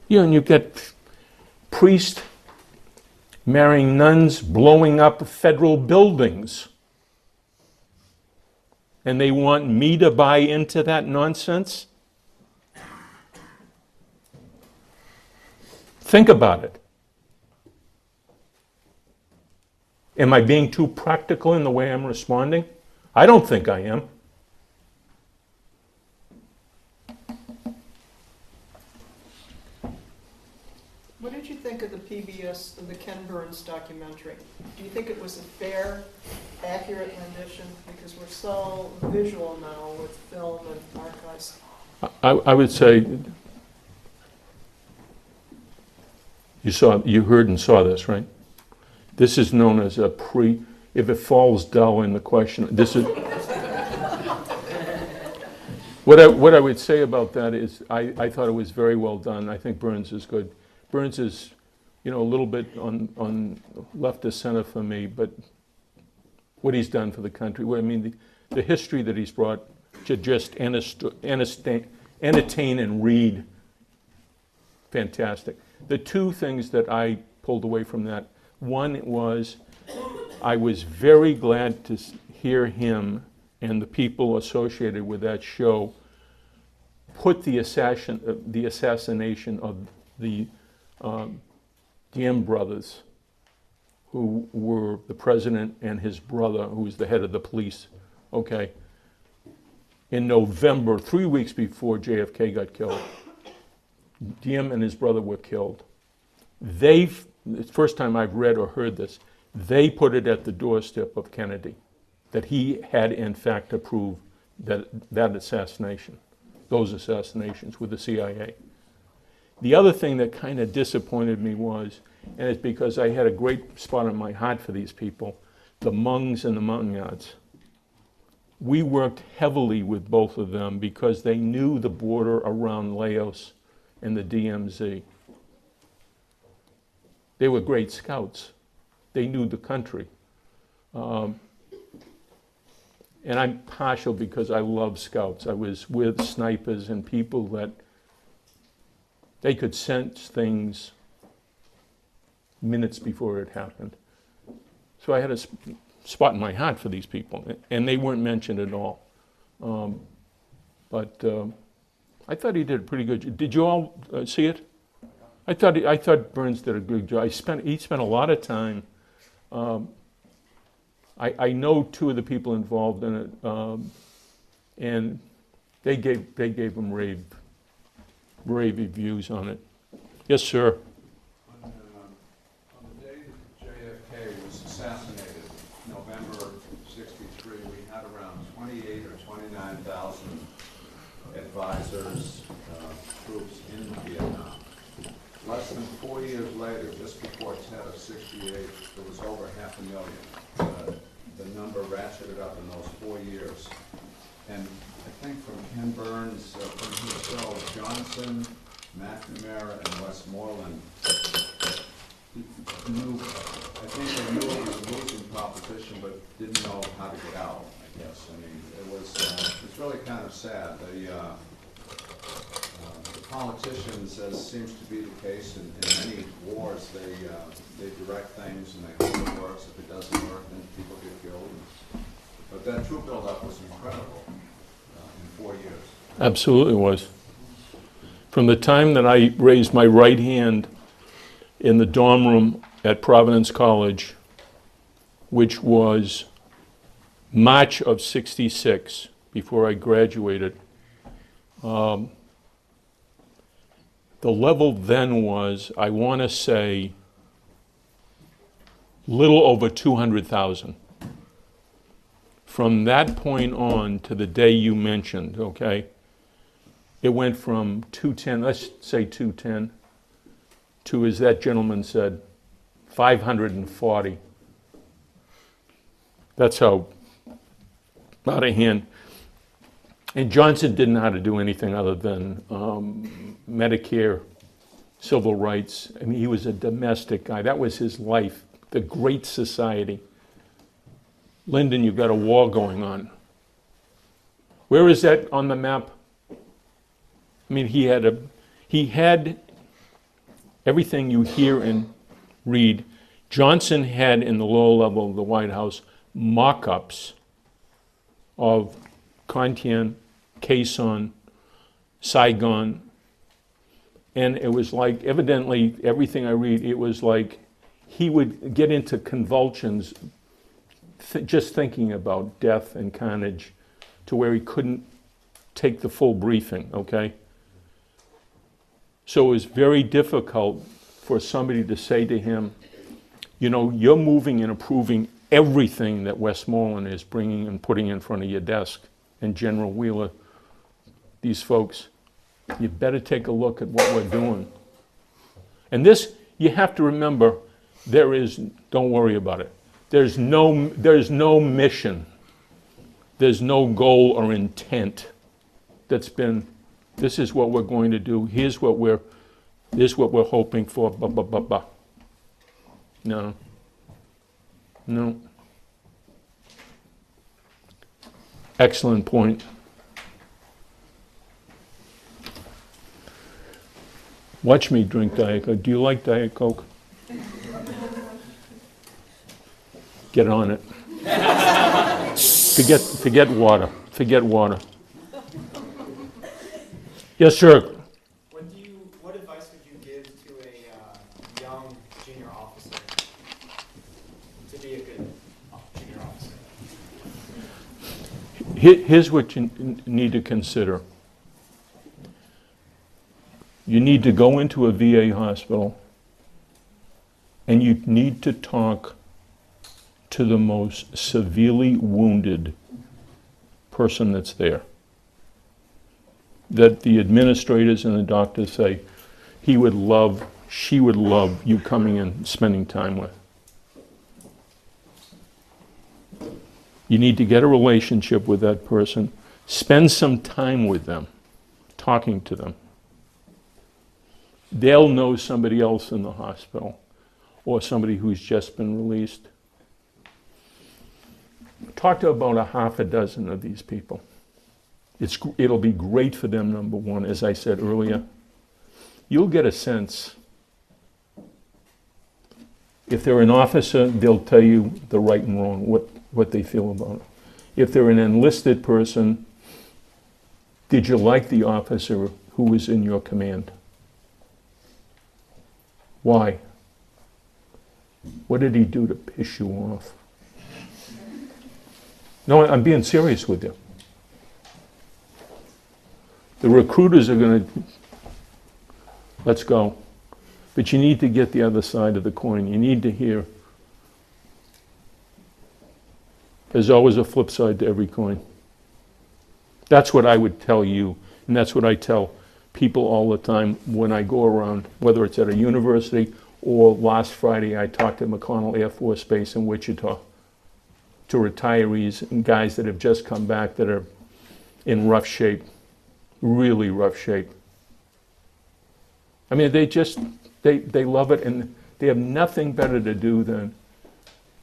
You know, and you've got priests marrying nuns, blowing up federal buildings. And they want me to buy into that nonsense? Think about it. Am I being too practical in the way I'm responding? I don't think I am. What did you think of the PBS, of the Ken Burns documentary? Do you think it was a fair, accurate rendition? Because we're so visual now with film and archives. I would say, you heard and saw this, right? This is known as a if it falls dull in the question, this is, what I would say about that is, I thought it was very well done. I think Burns is good. Burns is, a little bit on left of center for me, but what he's done for the country, the history that he's brought to just entertain and read, fantastic. The two things that I pulled away from that, one was, I was very glad to hear him and the people associated with that show put the assassination of the Diem brothers, who were the president and his brother, who was the head of the police, okay, in November, 3 weeks before JFK got killed. Diem and his brother were killed. It's the first time I've read or heard this, they put it at the doorstep of Kennedy, that he had in fact approved that assassination, those assassinations with the CIA. The other thing that kind of disappointed me was, and it's because I had a great spot in my heart for these people, the Hmongs and the Montagnards. We worked heavily with both of them because they knew the border around Laos and the DMZ. They were great scouts. They knew the country. And I'm partial because I love scouts. I was with snipers and people that they could sense things minutes before it happened. So I had a spot in my heart for these people, and they weren't mentioned at all. But I thought he did a pretty good job. Did you all see it? I thought Burns did a good job. He spent a lot of time. I know two of the people involved in it, and they gave him rave reviews on it. Yes, sir. On the day that JFK was assassinated, November '63, we had around 28 or 29,000 advisors, troops in Vietnam. Less than 4 years later, just before Tet of '68, there was over 500,000. The number ratcheted up in those 4 years. And I think from Ken Burns, from himself, Johnson, McNamara, and Westmoreland, I think they knew it was a losing proposition, but didn't know how to get out, I guess. I mean, it's really kind of sad. The politicians, as seems to be the case in many wars, they direct things and they hope it works. If it doesn't work, then people get killed. But that troop buildup was incredible in 4 years. Absolutely was. From the time that I raised my right hand in the dorm room at Providence College, which was March of '66, before I graduated, the level then was, I want to say, little over 200,000. From that point on to the day you mentioned, okay, it went from 210, let's say 210, to, as that gentleman said, 540. That's how out of hand. And Johnson didn't know how to do anything other than Medicare, civil rights. I mean, he was a domestic guy. That was his life, the Great Society. Lyndon, you've got a war going on. Where is that on the map? I mean, he had everything you hear and read. Johnson had in the lower level of the White House mock-ups of Contian, Quezon, Saigon, and it was like, evidently, everything I read, it was like he would get into convulsions just thinking about death and carnage to where he couldn't take the full briefing, okay? So it was very difficult for somebody to say to him, you know, you're moving and approving everything that Westmoreland is bringing and putting in front of your desk. And General Wheeler, these folks, you better take a look at what we're doing. And this, you have to remember, don't worry about it. There's no mission. There's no goal or intent that's been, this is what we're going to do. Here's what we're hoping for. Blah, blah, blah, blah. No. No. Excellent point. Watch me drink Diet Coke. Do you like Diet Coke? Get on it. Forget water. Forget water. Yes, sir. What advice would you give to a young junior officer to be a good junior officer? Here's what you need to consider. You need to go into a VA hospital and you need to talk to the most severely wounded person that's there. That the administrators and the doctors say, she would love you coming in, spending time with. You need to get a relationship with that person, spend some time with them, talking to them. They'll know somebody else in the hospital or somebody who's just been released. Talk to about a half a dozen of these people. It'll be great for them, number one, as I said earlier. You'll get a sense. If they're an officer, they'll tell you the right and wrong, what they feel about it. If they're an enlisted person, did you like the officer who was in your command? Why? What did he do to piss you off? No, I'm being serious with you. The recruiters are going to, let's go. But you need to get the other side of the coin. You need to hear. There's always a flip side to every coin. That's what I would tell you, and that's what I tell people all the time when I go around, whether it's at a university or last Friday I talked at McConnell Air Force Base in Wichita to retirees and guys that have just come back that are in rough shape, really rough shape. I mean, they love it and they have nothing better to do than,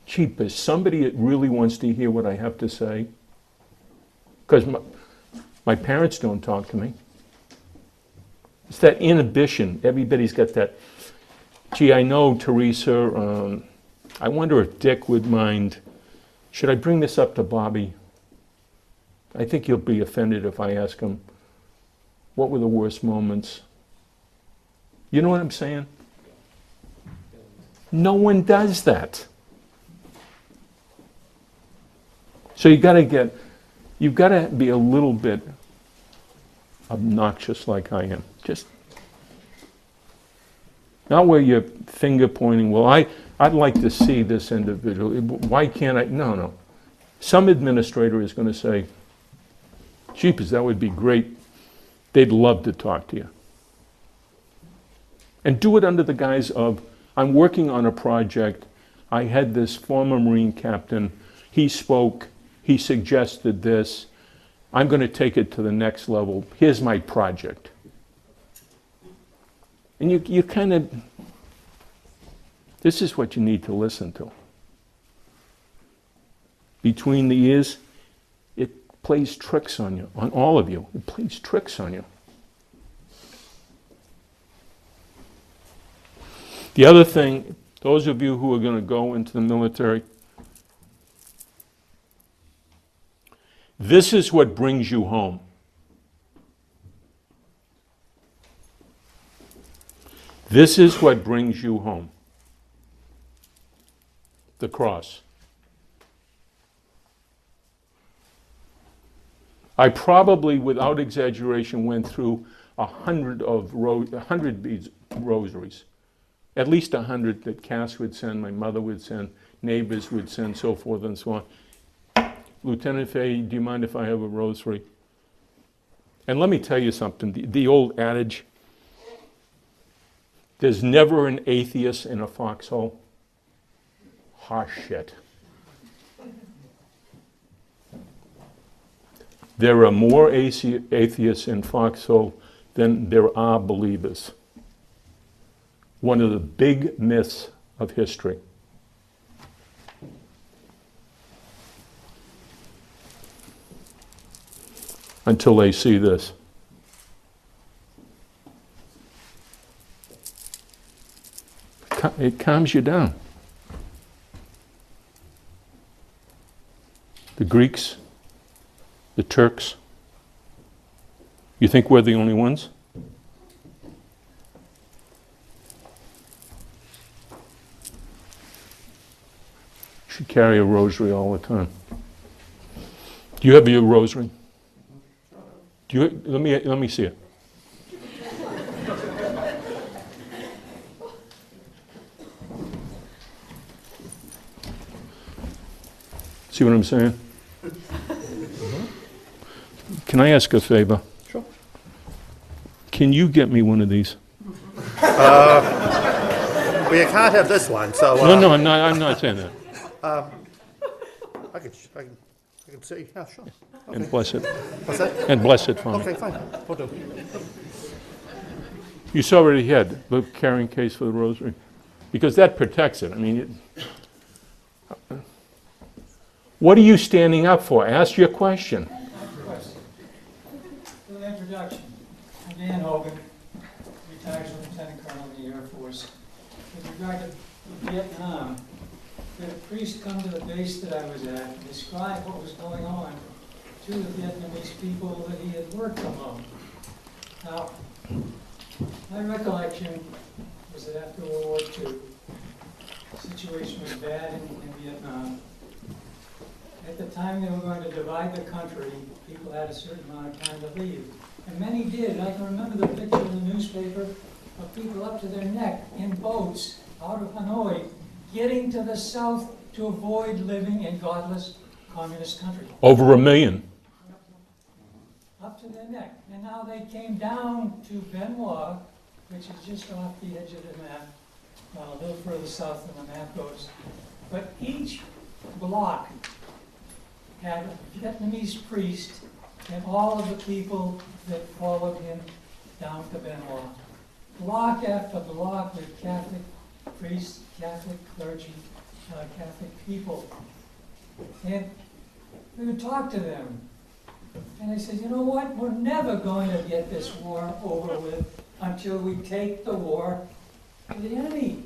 is somebody that really wants to hear what I have to say? Because my parents don't talk to me. It's that inhibition. Everybody's got that. Gee, I know, Teresa, I wonder if Dick would mind. Should I bring this up to Bobby? I think he'll be offended if I ask him, what were the worst moments? You know what I'm saying? No one does that. So you've got to be a little bit obnoxious like I am. Just not where you're finger pointing, well, I'd like to see this individual. Why can't I? No. Some administrator is going to say, jeepers, that would be great. They'd love to talk to you. And do it under the guise of, I'm working on a project, I had this former Marine captain, he spoke, he suggested this, I'm going to take it to the next level, here's my project. And you kind of, this is what you need to listen to. Between the ears, it plays tricks on you, on all of you. It plays tricks on you. The other thing, those of you who are going to go into the military, this is what brings you home. This is what brings you home. The cross. I probably, without exaggeration, went through 100 beads, rosaries. At least 100 that Cass would send, my mother would send, neighbors would send, so forth and so on. Lieutenant Fahey, do you mind if I have a rosary? And let me tell you something, the old adage, there's never an atheist in a foxhole. Harsh shit. There are more atheists in Foxhole than there are believers. One of the big myths of history. Until they see this. It calms you down. The Greeks, the Turks, you think we're the only ones? You should carry a rosary all the time. Do you have your rosary? Do you? Let me see it. See what I'm saying? Can I ask a favor? Sure. Can you get me one of these? Well, you can't have this one, so... No, I'm not saying that. I can see, yeah, sure. And bless it. What's that? And bless it for me. Okay, fine, will do. You saw already had the carrying case for the rosary. Because that protects it. I mean, what are you standing up for? Ask your question. For the introduction, I'm Dan Hogan, retired Lieutenant Colonel in the Air Force. With regard to Vietnam, we had a priest come to the base that I was at and describe what was going on to the Vietnamese people that he had worked among. Now, my recollection was that after World War II, the situation was bad in Vietnam. At the time they were going to divide the country, people had a certain amount of time to leave. And many did. I can remember the picture in the newspaper of people up to their neck in boats out of Hanoi, getting to the south to avoid living in godless communist country. Over 1 million. Up to their neck. And now they came down to Benoit, which is just off the edge of the map, a little further south than the map goes. But each block had a Vietnamese priest and all of the people that followed him down to Benoit. Block after block with Catholic priests, Catholic clergy, Catholic people. And we would talk to them. And I said, you know what? We're never going to get this war over with until we take the war to the enemy.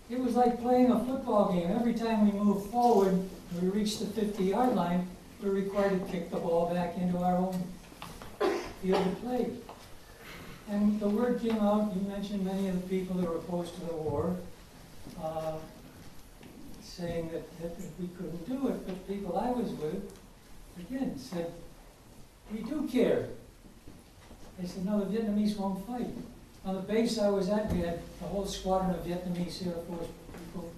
It was like playing a football game. Every time we moved forward, we reached the 50-yard line, we were required to kick the ball back into our own field of play. And the word came out, you mentioned many of the people that were opposed to the war, saying that we couldn't do it, but people I was with, again, said, we do care. They said, no, the Vietnamese won't fight. On the base I was at, we had a whole squadron of Vietnamese Air Force people.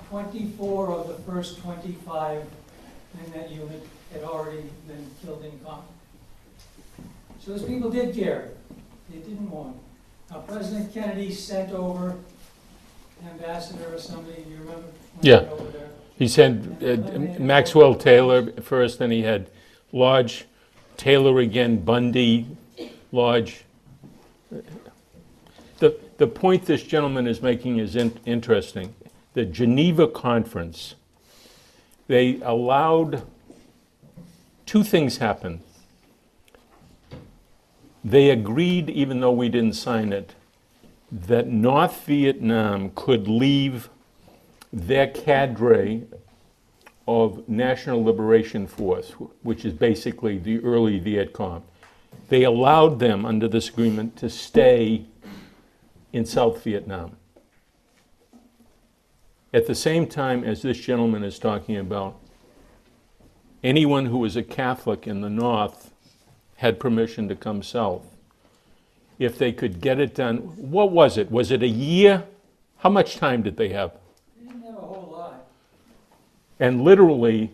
24 of the first 25 in that unit had already been killed in combat. So those people did care. They didn't want. President Kennedy sent over ambassador or somebody, do you remember? when Yeah. he went over there? He sent Maxwell Taylor first, then he had Lodge, Taylor again, Bundy, Lodge. The point this gentleman is making is interesting. The Geneva Conference, they allowed, two things happened. They agreed, even though we didn't sign it, that North Vietnam could leave their cadre of National Liberation Force, which is basically the early Viet Cong. They allowed them, under this agreement, to stay in South Vietnam. At the same time as this gentleman is talking about, anyone who was a Catholic in the North had permission to come south. If they could get it done, what was it? Was it a year? How much time did they have? They didn't have a whole lot. And literally,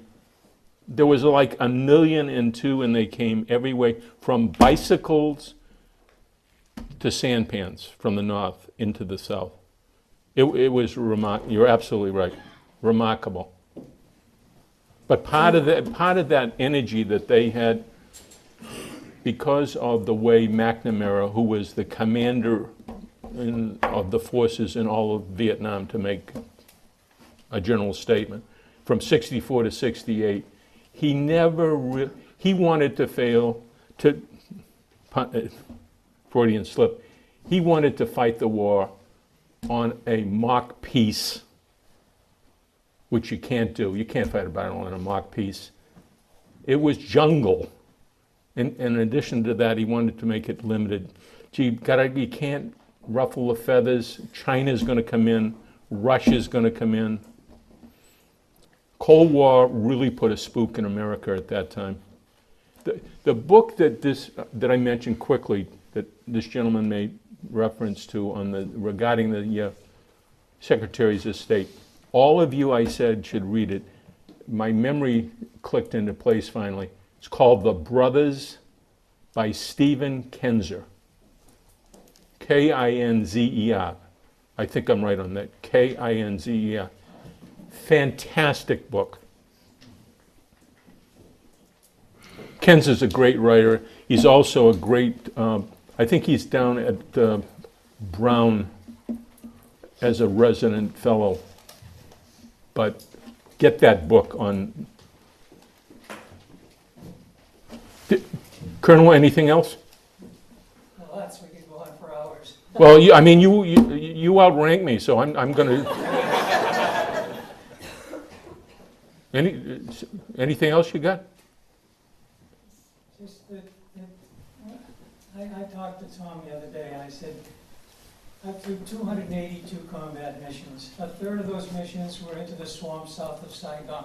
there was like 1.2 million, and they came every way, from bicycles to sandpans from the north into the south. It was remarkable. You're absolutely right. Remarkable. But part of that energy that they had, because of the way McNamara, who was the commander of the forces in all of Vietnam, to make a general statement, from 64 to 68, he never he wanted to fail, to Freudian slip, he wanted to fight the war on a mock peace, which you can't do. You can't fight a battle on a mock peace. It was jungle. And in addition to that, he wanted to make it limited. Gee, you can't ruffle the feathers. China's going to come in. Russia's going to come in. Cold War really put a spook in America at that time. The book that I mentioned quickly, that this gentleman made reference to regarding the Secretary's estate, all of you, I said, should read it. My memory clicked into place finally. It's called The Brothers by Stephen Kinzer. Kinzer. I think I'm right on that. Kinzer. Fantastic book. Kinzer's a great writer. He's also a great, I think he's down at Brown as a resident fellow. But get that book on. Colonel, anything else? Well, that's, we could go on for hours. Well, you outrank me, so I'm going to. Anything else you got? Just that, I talked to Tom the other day, and I said, up to 282 combat missions. A third of those missions were into the swamps south of Saigon.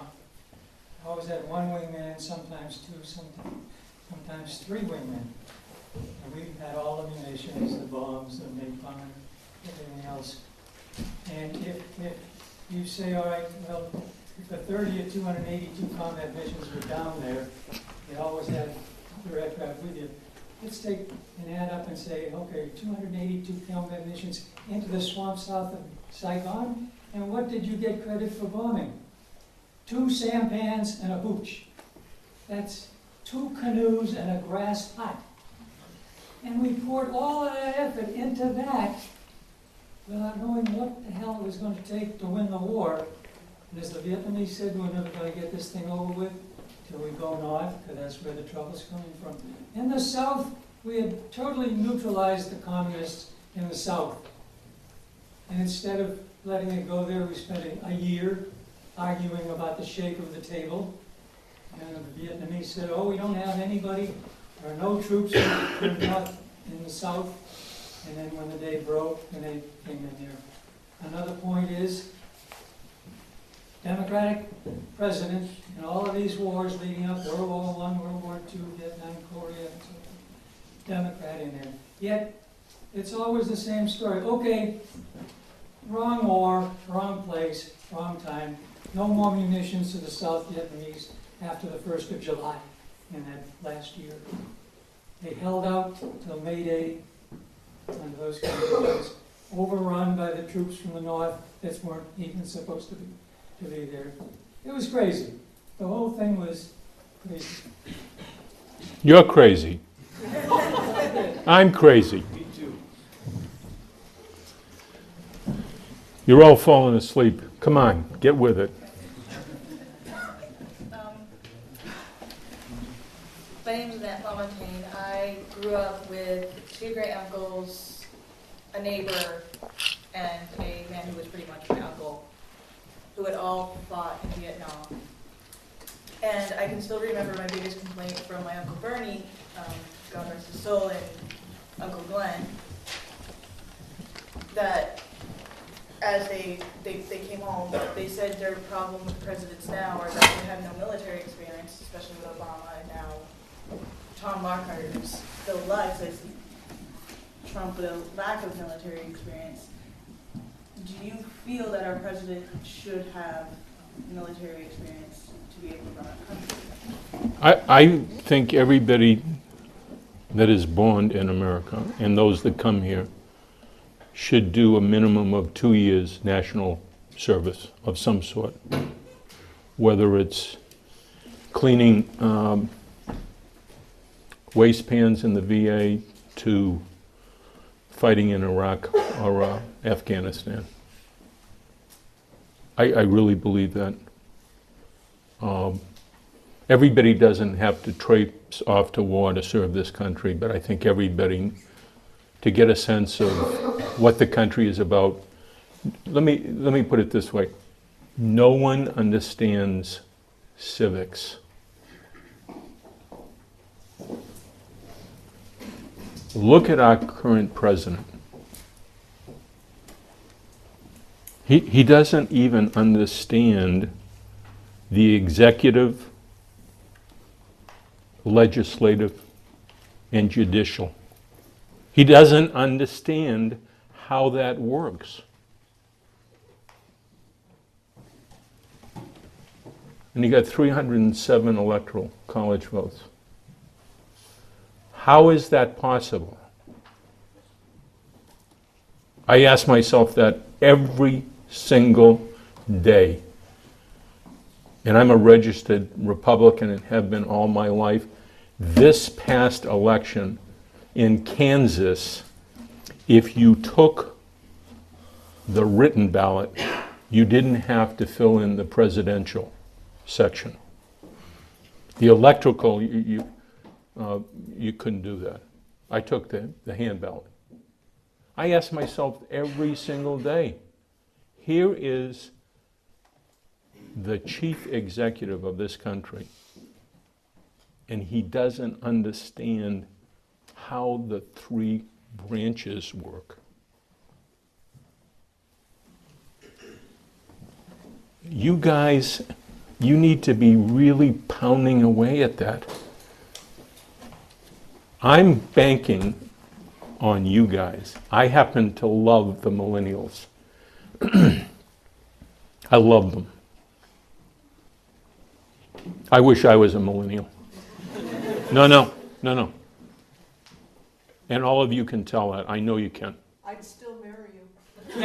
I always had one wingman, sometimes two, sometimes three wingmen. And we had all the munitions, the bombs, the napalm, everything else. And if you say, all right, well, if a 30 or 282 combat missions were down there, you always had your aircraft with you. Let's take and add up and say, okay, 282 combat missions into the swamp south of Saigon, and what did you get credit for bombing? 2 sampans and a hooch. That's 2 canoes and a grass hut. And we poured all of that effort into that without knowing what the hell it was going to take to win the war. And as the Vietnamese said, we're never going to get this thing over with till we go north, because that's where the trouble's coming from. In the South, we had totally neutralized the communists in the South. And instead of letting it go there, we spent a year arguing about the shape of the table. And the Vietnamese said, oh, we don't have anybody, there are no troops in the South. And then when the day broke, and they came in here. Another point is, Democratic president in all of these wars leading up, World War I, World War II, Vietnam, Korea, and so forth, Democrat in there. Yet, it's always the same story. Okay, wrong war, wrong place, wrong time. No more munitions to the South Vietnamese after the 1st of July in that last year. They held out till May Day, under those conditions, overrun by the troops from the north that weren't even supposed to be there. It was crazy. The whole thing was crazy. You're crazy. I'm crazy. Me too. You're all falling asleep. Come on, get with it. My name is Annette Lamontagne. I grew up with two great uncles, a neighbor, and a man who was pretty much my uncle, who had all fought in Vietnam. And I can still remember my biggest complaint from my Uncle Bernie, God rest his soul, and Uncle Glenn, that as they came home, they said their problem with presidents now are that they have no military experience, especially with Obama, and now Tom Lockhart, who's still alive, says Trump with a lack of military experience. Do you feel that our president should have military experience to be able to run our country? I think everybody that is born in America and those that come here should do a minimum of 2 years national service of some sort, whether it's cleaning waste pans in the VA to fighting in Iraq or Afghanistan. I really believe that. Everybody doesn't have to traipse off to war to serve this country, but I think everybody, to get a sense of what the country is about. Let me put it this way. No one understands civics. Look at our current president. He doesn't even understand the executive, legislative, and judicial. He doesn't understand how that works. And he got 307 electoral college votes. How is that possible? I ask myself that every single day. And I'm a registered Republican and have been all my life. This past election in Kansas, if you took the written ballot, you didn't have to fill in the presidential section. The electoral, you couldn't do that. I took the hand ballot. I ask myself every single day, here is the chief executive of this country, and he doesn't understand how the three branches work. You guys, you need to be really pounding away at that. I'm banking on you guys. I happen to love the millennials. I love them. I wish I was a millennial. No. And all of you can tell that. I know you can. I'd still marry you.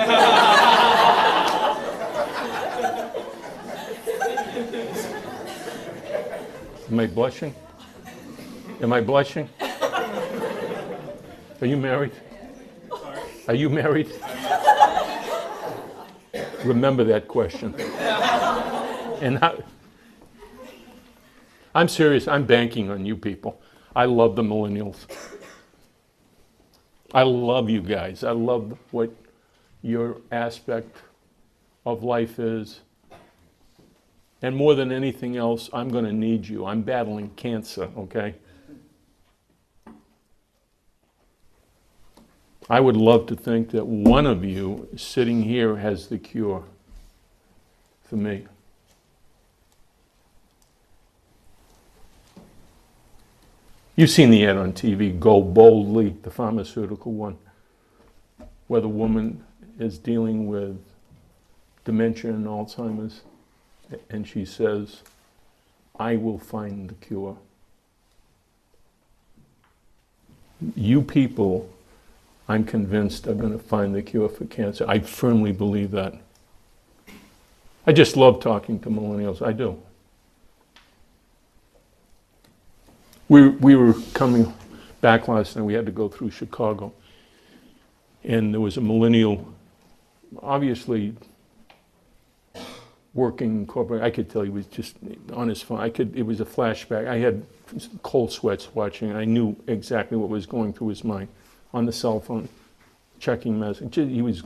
Am I blushing? Am I blushing? Are you married? Are you married? Remember that question. And I'm serious. I'm banking on you people. I love the millennials. I love you guys. I love what your aspect of life is. And more than anything else, I'm going to need you. I'm battling cancer, okay? I would love to think that one of you sitting here has the cure for me. You've seen the ad on TV, Go Boldly, the pharmaceutical one, where the woman is dealing with dementia and Alzheimer's, and she says, I will find the cure. You people I'm convinced are going to find the cure for cancer. I firmly believe that. I just love talking to millennials. I do. We were coming back last night. We had to go through Chicago. And there was a millennial, obviously working corporate. I could tell he was just on his phone. It was a flashback. I had cold sweats watching. I knew exactly what was going through his mind on the cell phone, checking messages.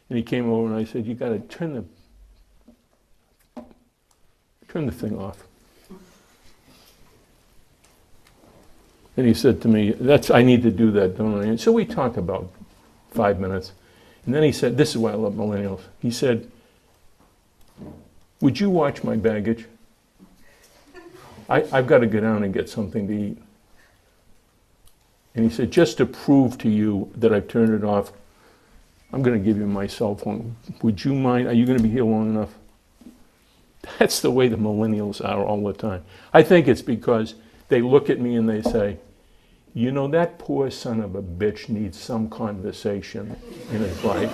And he came over and I said, you got to turn the thing off. And he said to me, I need to do that, don't I? And so we talked about 5 minutes. And then he said, this is why I love millennials. He said, would you watch my baggage? I've got to go down and get something to eat. And he said, just to prove to you that I've turned it off, I'm going to give you my cell phone. Would you mind? Are you going to be here long enough? That's the way the millennials are all the time. I think it's because they look at me and they say, you know, that poor son of a bitch needs some conversation in his life.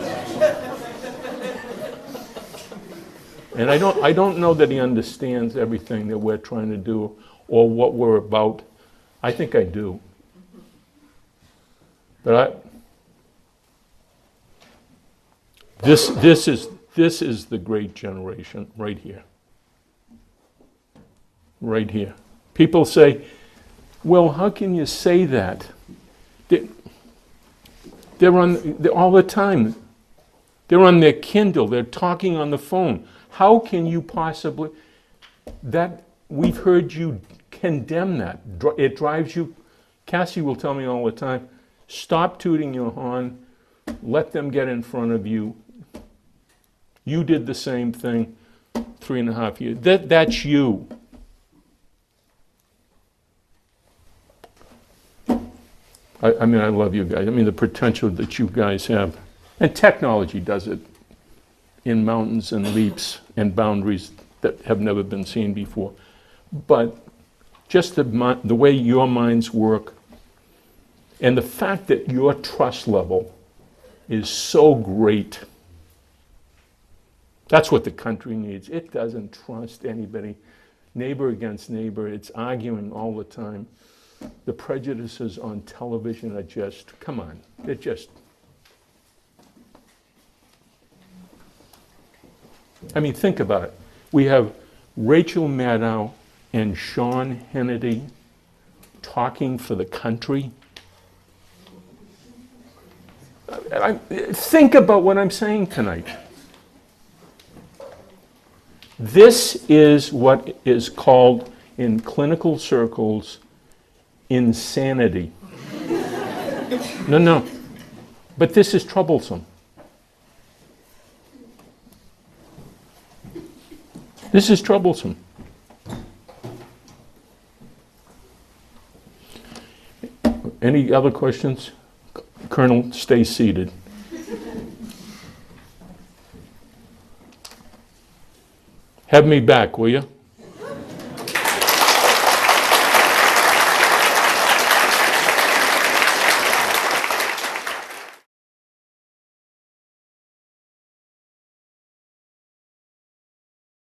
And I don't know that he understands everything that we're trying to do or what we're about. I think I do. But this is the great generation right here. Right here. People say, well, how can you say that? They're all the time. They're on their Kindle. They're talking on the phone. How can you possibly... We've heard you condemn that. It drives you... Cassie will tell me all the time, stop tooting your horn. Let them get in front of you. You did the same thing 3.5 years. That's you. I mean, I love you guys. I mean, the potential that you guys have. And technology does it in mountains and leaps and boundaries that have never been seen before. But just the way your minds work and the fact that your trust level is so great, that's what the country needs. It doesn't trust anybody. Neighbor against neighbor, it's arguing all the time. The prejudices on television are just, come on, they're just... I mean, think about it. We have Rachel Maddow and Sean Hannity talking for the country. Think about what I'm saying tonight. This is what is called in clinical circles insanity. No. But this is troublesome. This is troublesome. Any other questions? Colonel, stay seated. Have me back, will you?